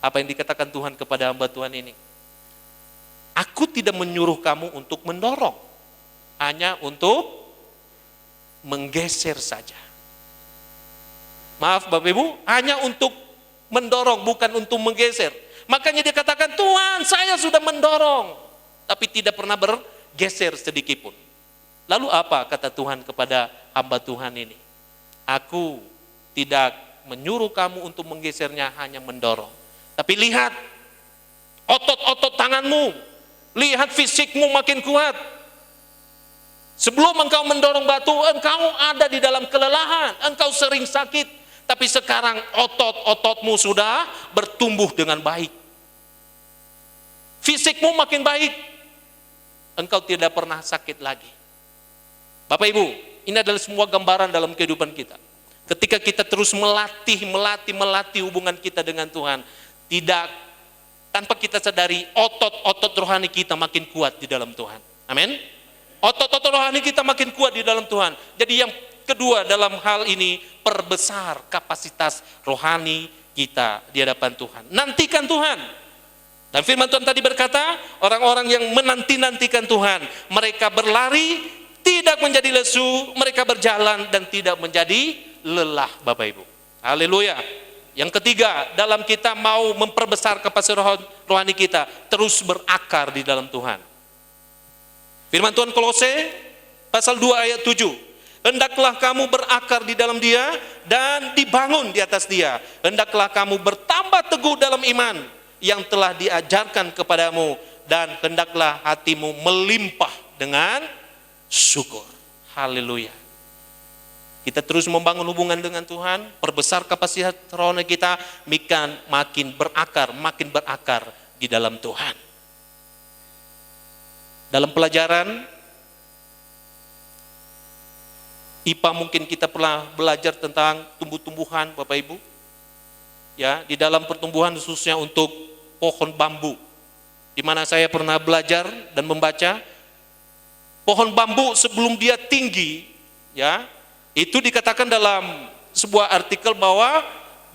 D: Apa yang dikatakan Tuhan kepada hamba Tuhan ini? Aku tidak menyuruh kamu untuk mendorong, hanya untuk menggeser saja. Maaf Bapak Ibu, hanya untuk mendorong, bukan untuk menggeser. Makanya dia katakan, Tuhan, saya sudah mendorong, tapi tidak pernah bergeser sedikit pun. Lalu apa kata Tuhan kepada hamba Tuhan ini? Aku tidak menyuruh kamu untuk menggesernya, hanya mendorong. Tapi lihat otot-otot tanganmu, lihat fisikmu makin kuat. Sebelum engkau mendorong batu, engkau ada di dalam kelelahan, engkau sering sakit. Tapi sekarang otot-ototmu sudah bertumbuh dengan baik. Fisikmu makin baik. Engkau tidak pernah sakit lagi. Bapak Ibu, ini adalah semua gambaran dalam kehidupan kita. Ketika kita terus melatih hubungan kita dengan Tuhan, tidak tanpa kita sadari, otot-otot rohani kita makin kuat di dalam Tuhan. Amin. Otot-otot rohani kita makin kuat di dalam Tuhan. Jadi yang kedua dalam hal ini, perbesar kapasitas rohani kita di hadapan Tuhan. Nantikan Tuhan. Dan firman Tuhan tadi berkata, orang-orang yang menanti-nantikan Tuhan, mereka berlari, tidak menjadi lesu, mereka berjalan dan tidak menjadi lelah, Bapak Ibu. Haleluya. Yang ketiga, dalam kita mau memperbesar kapasitas rohani kita, terus berakar di dalam Tuhan. Firman Tuhan Kolose pasal 2 ayat 7. Hendaklah kamu berakar di dalam Dia dan dibangun di atas Dia. Hendaklah kamu bertambah teguh dalam iman yang telah diajarkan kepadamu, dan hendaklah hatimu melimpah dengan syukur. Haleluya. Kita terus membangun hubungan dengan Tuhan, perbesar kapasitas rohani kita, makin berakar di dalam Tuhan. Dalam pelajaran IPA mungkin kita pernah belajar tentang tumbuh-tumbuhan, Bapak Ibu. Ya, di dalam pertumbuhan khususnya untuk pohon bambu. Di mana saya pernah belajar dan membaca pohon bambu sebelum dia tinggi, ya, itu dikatakan dalam sebuah artikel bahwa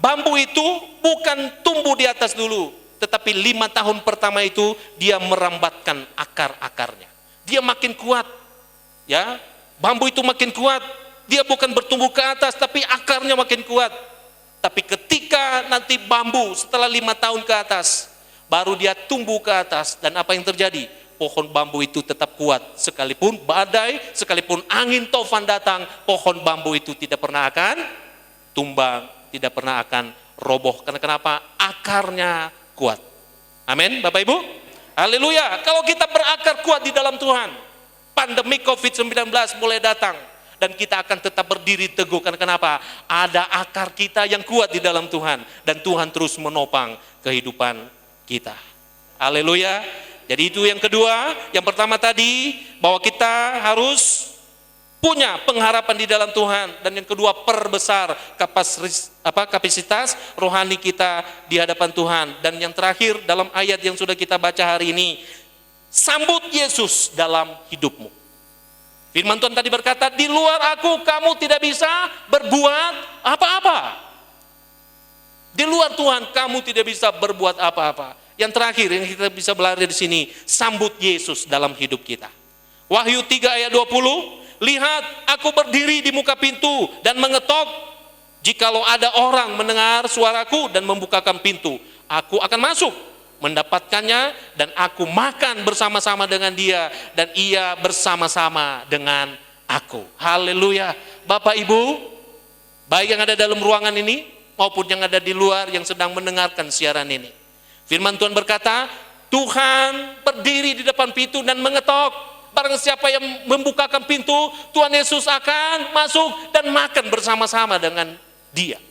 D: bambu itu bukan tumbuh di atas dulu, tetapi 5 tahun pertama itu dia merambatkan akar-akarnya. Dia makin kuat, ya. Bambu itu makin kuat, dia bukan bertumbuh ke atas, tapi akarnya makin kuat. Tapi ketika nanti bambu setelah 5 tahun ke atas, baru dia tumbuh ke atas, dan apa yang terjadi? Pohon bambu itu tetap kuat, sekalipun badai, sekalipun angin taufan datang, pohon bambu itu tidak pernah akan tumbang, tidak pernah akan roboh. Karena kenapa? Akarnya kuat. Amin, Bapak Ibu. Haleluya. Kalau kita berakar kuat di dalam Tuhan, pandemi COVID-19 mulai datang, dan kita akan tetap berdiri teguh. Karena kenapa? Ada akar kita yang kuat di dalam Tuhan, dan Tuhan terus menopang kehidupan kita. Haleluya. Jadi itu yang kedua. Yang pertama tadi, bahwa kita harus punya pengharapan di dalam Tuhan, dan yang kedua, perbesar kapasitas rohani kita di hadapan Tuhan. Dan yang terakhir dalam ayat yang sudah kita baca hari ini, sambut Yesus dalam hidupmu. Firman Tuhan tadi berkata, di luar aku kamu tidak bisa berbuat apa-apa. Di luar Tuhan kamu tidak bisa berbuat apa-apa. Yang terakhir yang kita bisa belajar di sini, sambut Yesus dalam hidup kita. Wahyu 3 ayat 20, lihat aku berdiri di muka pintu dan mengetok. Jikalau ada orang mendengar suaraku dan membukakan pintu, aku akan masuk, mendapatkannya, dan aku makan bersama-sama dengan dia, dan ia bersama-sama dengan aku. Haleluya. Bapak Ibu, baik yang ada dalam ruangan ini maupun yang ada di luar yang sedang mendengarkan siaran ini, firman Tuhan berkata, Tuhan berdiri di depan pintu dan mengetok. Barang siapa yang membukakan pintu, Tuhan Yesus akan masuk dan makan bersama-sama dengan dia.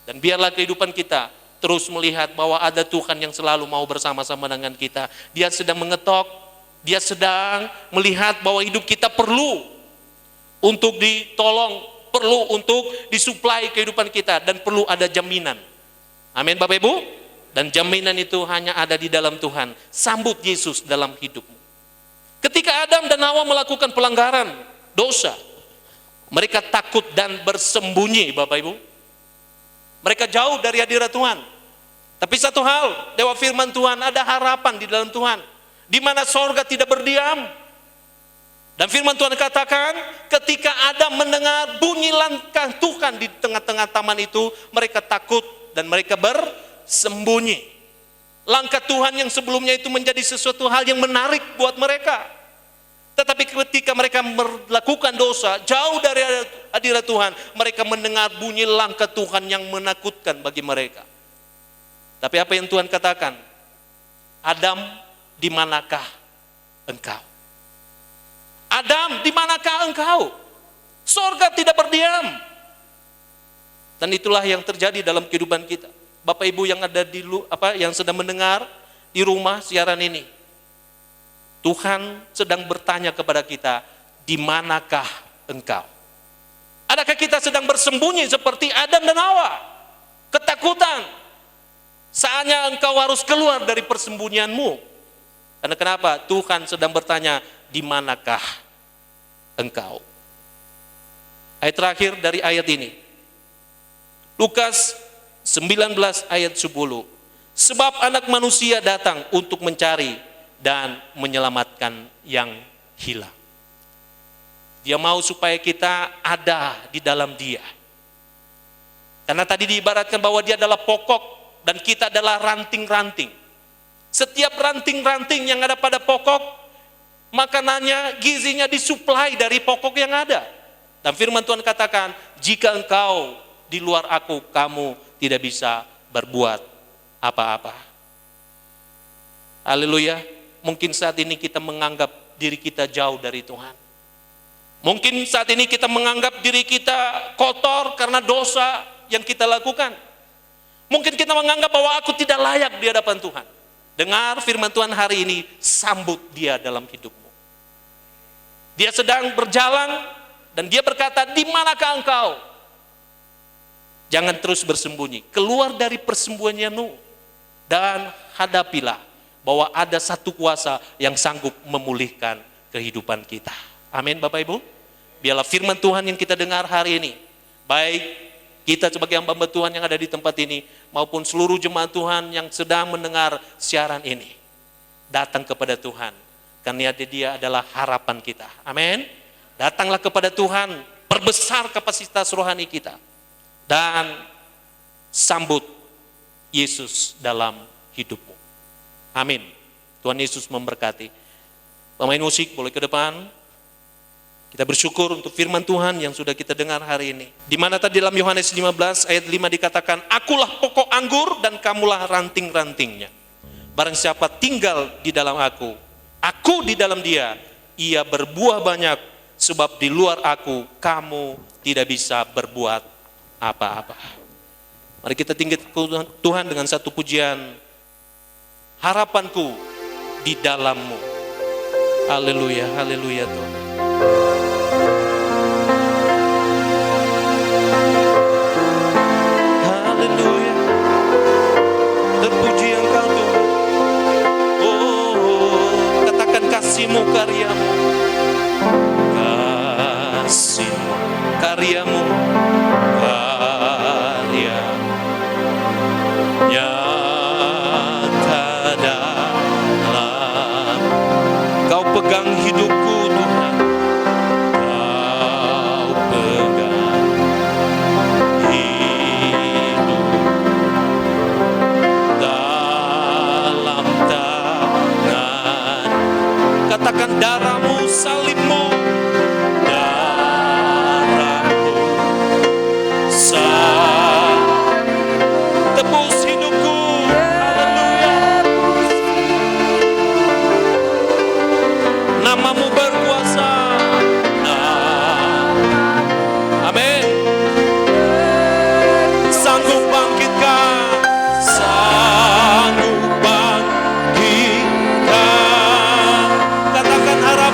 D: Dan biarlah kehidupan kita terus melihat bahwa ada Tuhan yang selalu mau bersama-sama dengan kita. Dia sedang mengetok, dia sedang melihat bahwa hidup kita perlu untuk ditolong, perlu untuk disuplai kehidupan kita, dan perlu ada jaminan. Amin Bapak Ibu. Dan jaminan itu hanya ada di dalam Tuhan. Sambut Yesus dalam hidupmu. Ketika Adam dan Hawa melakukan pelanggaran, dosa, mereka takut dan bersembunyi, Bapak Ibu. Mereka jauh dari hadirat Tuhan. Tapi satu hal, Dewa firman Tuhan, ada harapan di dalam Tuhan, di mana sorga tidak berdiam. Dan firman Tuhan katakan, ketika Adam mendengar bunyi langkah Tuhan di tengah-tengah taman itu, mereka takut dan mereka bersembunyi. Langkah Tuhan yang sebelumnya itu menjadi sesuatu hal yang menarik buat mereka. Tetapi ketika mereka melakukan dosa, jauh dari hadirat Tuhan, mereka mendengar bunyi langkah Tuhan yang menakutkan bagi mereka. Tapi apa yang Tuhan katakan? Adam, di manakah engkau? Adam, di manakah engkau? Sorga tidak berdiam. Dan itulah yang terjadi dalam kehidupan kita. Bapak Ibu yang ada yang sedang mendengar di rumah siaran ini, Tuhan sedang bertanya kepada kita, di manakah engkau? Adakah kita sedang bersembunyi seperti Adam dan Hawa? Ketakutan. Saatnya engkau harus keluar dari persembunyianmu. Karena kenapa? Tuhan sedang bertanya, di manakah engkau? Ayat terakhir dari ayat ini. Lukas 19 ayat 10. Sebab anak manusia datang untuk mencari dan menyelamatkan yang hilang. Dia mau supaya kita ada di dalam Dia. Karena tadi diibaratkan bahwa Dia adalah pokok dan kita adalah ranting-ranting. Setiap ranting-ranting yang ada pada pokok, makanannya, gizinya disuplai dari pokok yang ada. Dan firman Tuhan katakan, jika engkau di luar aku, kamu tidak bisa berbuat apa-apa. Haleluya. Mungkin saat ini kita menganggap diri kita jauh dari Tuhan. Mungkin saat ini kita menganggap diri kita kotor karena dosa yang kita lakukan. Mungkin kita menganggap bahwa aku tidak layak di hadapan Tuhan. Dengar firman Tuhan hari ini, sambut Dia dalam hidupmu. Dia sedang berjalan dan Dia berkata, di manakah engkau? Jangan terus bersembunyi. Keluar dari persembunyianmu dan hadapilah bahwa ada satu kuasa yang sanggup memulihkan kehidupan kita. Amin Bapak Ibu. Biarlah firman Tuhan yang kita dengar hari ini, baik kita sebagai hamba Tuhan yang ada di tempat ini, maupun seluruh jemaat Tuhan yang sedang mendengar siaran ini, datang kepada Tuhan, karena Dia adalah harapan kita. Amin. Datanglah kepada Tuhan, perbesar kapasitas rohani kita, dan sambut Yesus dalam hidupmu. Amin. Tuhan Yesus memberkati. Pemain musik boleh ke depan. Kita bersyukur untuk firman Tuhan yang sudah kita dengar hari ini. Di mana tadi dalam Yohanes 15 ayat 5 dikatakan, akulah pokok anggur dan kamulah ranting-rantingnya. Barang siapa tinggal di dalam aku di dalam dia, ia berbuah banyak, sebab di luar aku kamu tidak bisa berbuat apa-apa. Mari kita tinggi Tuhan dengan satu pujian, harapanku di dalammu. Haleluya, haleluya Tuhan. Haleluya. Terpuji Engkau Tuhan. Oh, katakan kasih-Mu karyamu. Kasih-Mu karyamu. Pegang hidupku Tuhan, Kau pegang hidup dalam tangan. Katakan darah-Mu, salib-Mu, darah-Mu, tebus hidupku. Namamu berkuasa. Amin. Sanggup bangkitkan. Sanggup bangkitkan. Katakan harapan.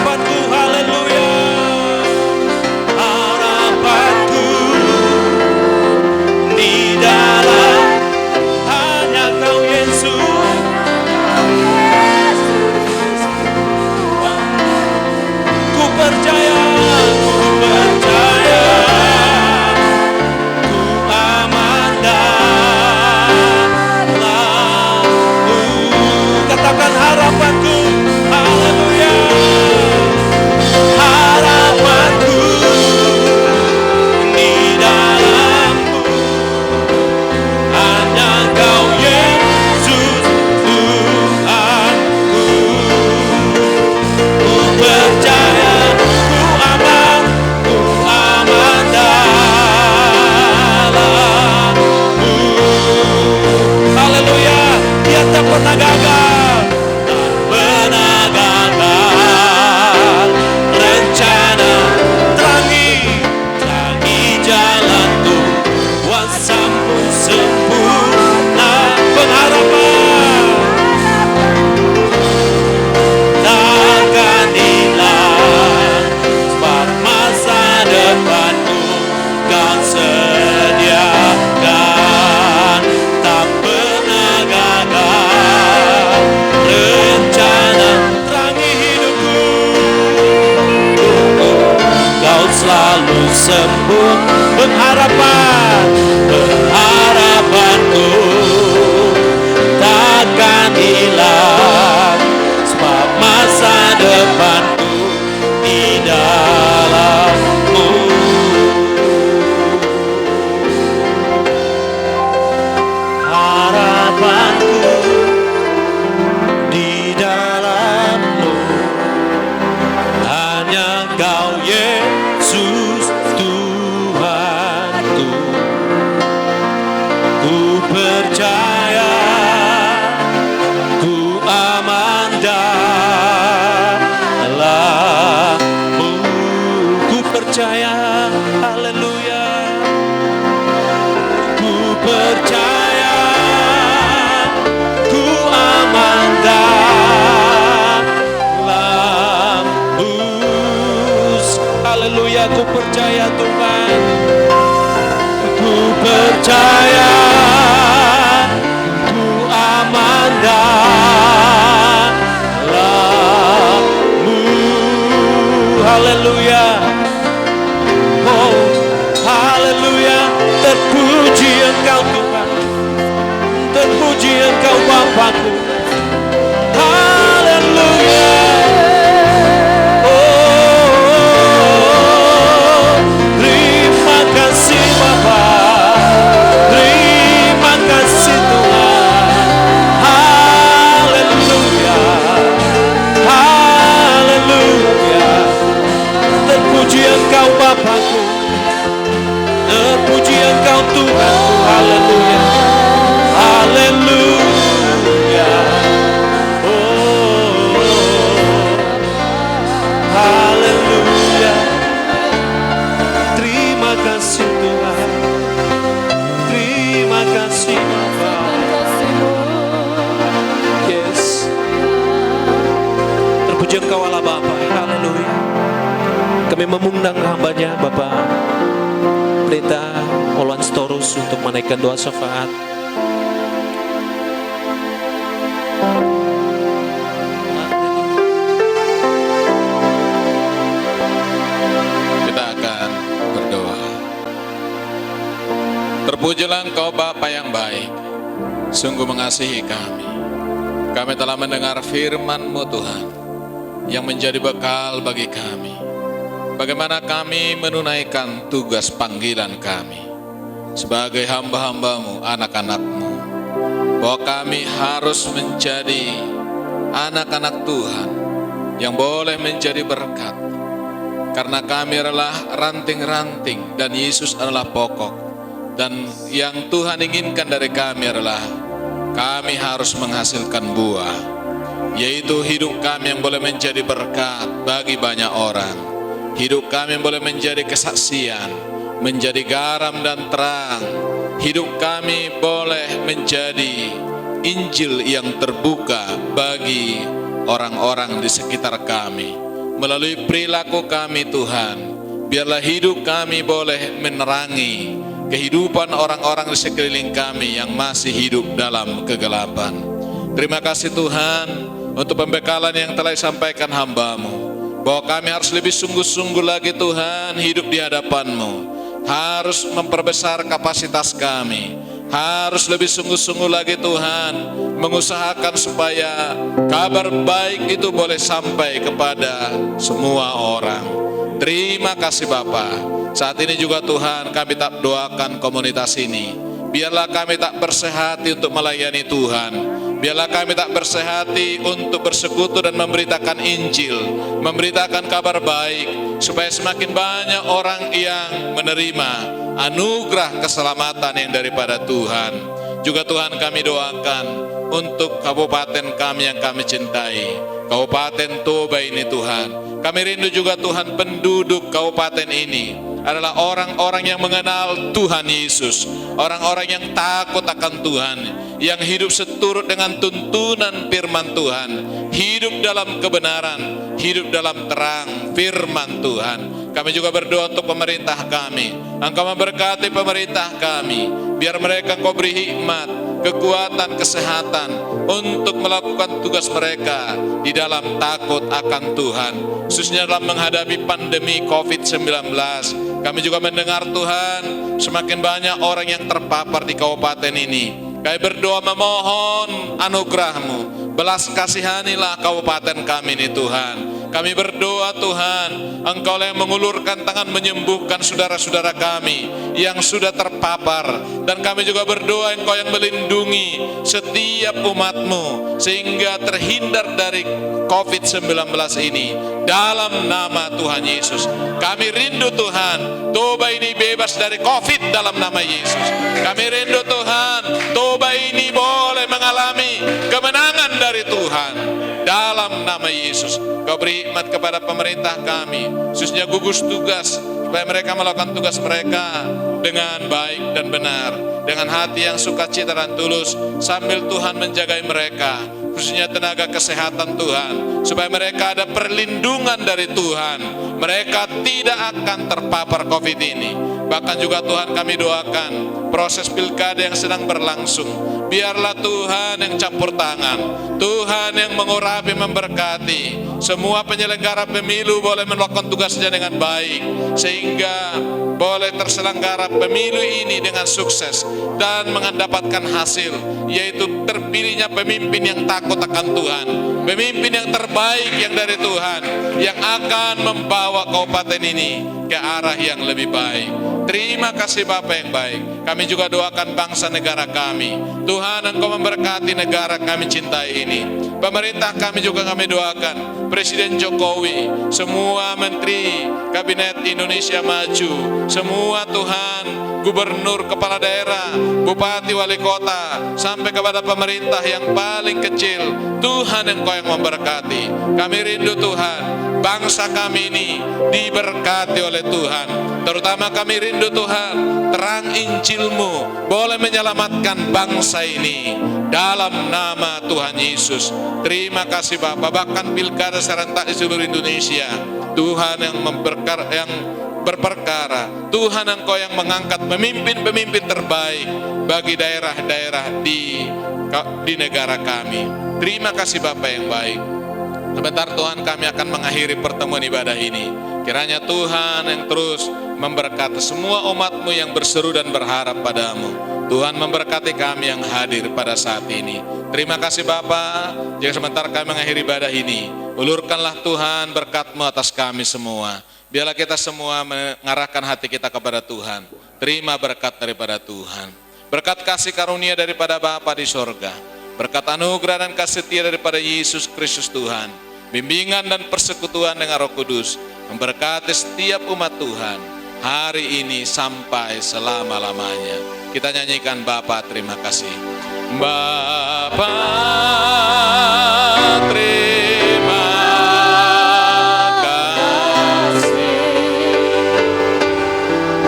D: sembuh. Pengharapanku takkan hilang, sebab masa depanku di dalam-Mu. Harapanku di dalam-Mu, hanya Kau Yesus Tuhanku. Ku percaya, ku aman dalam-Mu. Ku percaya, haleluya. Ku percaya, ku aman dalam-Mu. Haleluya, ku percaya Tuhan. Ku percaya, ku aman dalam-Mu. Haleluya. Oh, haleluya. Terpuji Engkau Tuhan, terpuji Engkau Bapakku. Haleluya. Oh, terima kasih Bapa, terima kasih Tuhan. Haleluya, haleluya. Terpuji Engkau Bapakku, terpuji Engkau Tuhanku. Haleluya, haleluya. Oh, haleluya. Terima kasih Tuhan, terima kasih Bapa. Yes, terpuji Engkau Allah Bapa. Haleluya. Kami mengundang hamba-Nya Bapa Pendeta Olan Storus untuk menaikkan doa syafaat.
E: Kita akan berdoa. Terpujilah Engkau Bapa yang baik, sungguh mengasihi kami. Kami telah mendengar firman-Mu Tuhan, yang menjadi bekal bagi kami. Bagaimana kami menunaikan tugas panggilan kami sebagai hamba-hamba-Mu, anak-anak-Mu, bahwa kami harus menjadi anak-anak Tuhan yang boleh menjadi berkat, karena kami adalah ranting-ranting dan Yesus adalah pokok. Dan yang Tuhan inginkan dari kami adalah kami harus menghasilkan buah, yaitu hidup kami yang boleh menjadi berkat bagi banyak orang. Hidup kami yang boleh menjadi kesaksian, menjadi garam dan terang. Hidup kami boleh menjadi Injil yang terbuka bagi orang-orang di sekitar kami. Melalui perilaku kami Tuhan, biarlah hidup kami boleh menerangi kehidupan orang-orang di sekeliling kami yang masih hidup dalam kegelapan. Terima kasih Tuhan untuk pembekalan yang telah disampaikan hamba-Mu, bahwa kami harus lebih sungguh-sungguh lagi Tuhan hidup di hadapan-Mu, harus memperbesar kapasitas kami, harus lebih sungguh-sungguh lagi Tuhan mengusahakan supaya kabar baik itu boleh sampai kepada semua orang. Terima kasih Bapa. Saat ini juga Tuhan kami tak doakan komunitas ini, biarlah kami tak bersehati untuk melayani Tuhan. Biarlah kami tak bersehati untuk bersekutu dan memberitakan Injil, memberitakan kabar baik, supaya semakin banyak orang yang menerima anugerah keselamatan yang daripada Tuhan. Juga Tuhan kami doakan untuk kabupaten kami yang kami cintai, Kabupaten Toba ini Tuhan. Kami rindu juga Tuhan penduduk kabupaten ini adalah orang-orang yang mengenal Tuhan Yesus, orang-orang yang takut akan Tuhan, yang hidup seturut dengan tuntunan firman Tuhan, hidup dalam kebenaran, hidup dalam terang firman Tuhan. Kami juga berdoa untuk pemerintah kami. Engkau memberkati pemerintah kami, biar mereka Engkau beri hikmat, kekuatan, kesehatan untuk melakukan tugas mereka di dalam takut akan Tuhan, khususnya dalam menghadapi pandemi COVID-19. Kami juga mendengar Tuhan, semakin banyak orang yang terpapar di kabupaten ini. Kami berdoa memohon anugerah-Mu, belas kasihanilah kabupaten kami ini Tuhan. Kami berdoa Tuhan, Engkau yang mengulurkan tangan menyembuhkan saudara-saudara kami yang sudah terpapar. Dan kami juga berdoa Engkau yang melindungi setiap umat-Mu sehingga terhindar dari COVID-19 ini. Dalam nama Tuhan Yesus, kami rindu Tuhan, Toba ini bebas dari COVID dalam nama Yesus. Kami rindu Tuhan, Toba ini boleh mengalami kemenangan dari Tuhan. Dalam nama Yesus, Kau beri hikmat kepada pemerintah kami, khususnya gugus tugas, supaya mereka melakukan tugas mereka dengan baik dan benar, dengan hati yang sukacita dan tulus, sambil Tuhan menjaga mereka, khususnya tenaga kesehatan Tuhan, supaya mereka ada perlindungan dari Tuhan, mereka tidak akan terpapar COVID ini. Bahkan juga Tuhan kami doakan proses pilkada yang sedang berlangsung, biarlah Tuhan yang campur tangan, Tuhan yang mengurapi, memberkati. Semua penyelenggara pemilu boleh melakukan tugasnya dengan baik, sehingga boleh terselenggara pemilu ini dengan sukses dan mendapatkan hasil, yaitu terpilihnya pemimpin yang takut akan Tuhan, pemimpin yang terbaik yang dari Tuhan, yang akan membawa kabupaten ini ke arah yang lebih baik. Terima kasih Bapa yang baik. Kami juga doakan bangsa negara kami. Tuhan, Engkau memberkati negara kami cintai ini. Pemerintah kami juga kami doakan, Presiden Jokowi, semua menteri Kabinet Indonesia Maju, semua Tuhan, gubernur, kepala daerah, bupati, wali kota, sampai kepada pemerintah yang paling kecil. Tuhan Engkau yang memberkati. Kami rindu Tuhan, bangsa kami ini diberkati oleh Tuhan. Terutama kami rindu Tuhan, terang Injil-Mu boleh menyelamatkan bangsa ini. Dalam nama Tuhan Yesus. Terima kasih Bapa. Bahkan pilkada serentak di seluruh Indonesia, Tuhan yang berperkara, Tuhan Engkau yang mengangkat pemimpin-pemimpin terbaik bagi daerah-daerah di negara kami. Terima kasih Bapa yang baik. Sebentar Tuhan, kami akan mengakhiri pertemuan ibadah ini. Kiranya Tuhan yang terus memberkati semua umat-Mu yang berseru dan berharap pada-Mu. Tuhan memberkati kami yang hadir pada saat ini. Terima kasih Bapa. Jika sebentar kami mengakhiri ibadah ini, ulurkanlah Tuhan berkat-Mu atas kami semua. Biarlah kita semua mengarahkan hati kita kepada Tuhan. Terima berkat daripada Tuhan. Berkat kasih karunia daripada Bapa di sorga, berkat anugerah dan kasih setia daripada Yesus Kristus Tuhan, bimbingan dan persekutuan dengan Roh Kudus memberkati setiap umat Tuhan hari ini sampai selama-lamanya. Kita nyanyikan Bapa terima kasih. Bapa terima kasih.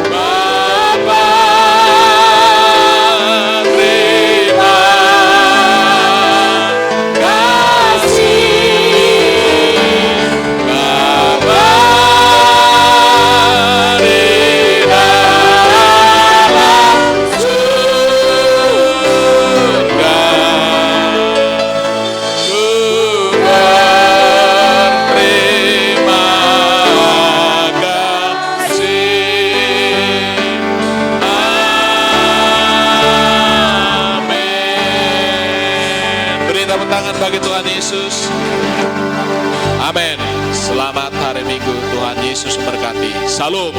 E: Bapa terima kasih. Bapa di dalam surga, ku berterima kasih. Amin. Beri tepuk tangan bagi Tuhan Yesus. Amin. Selamat hari Minggu. Tuhan Yesus memberkati. Salam.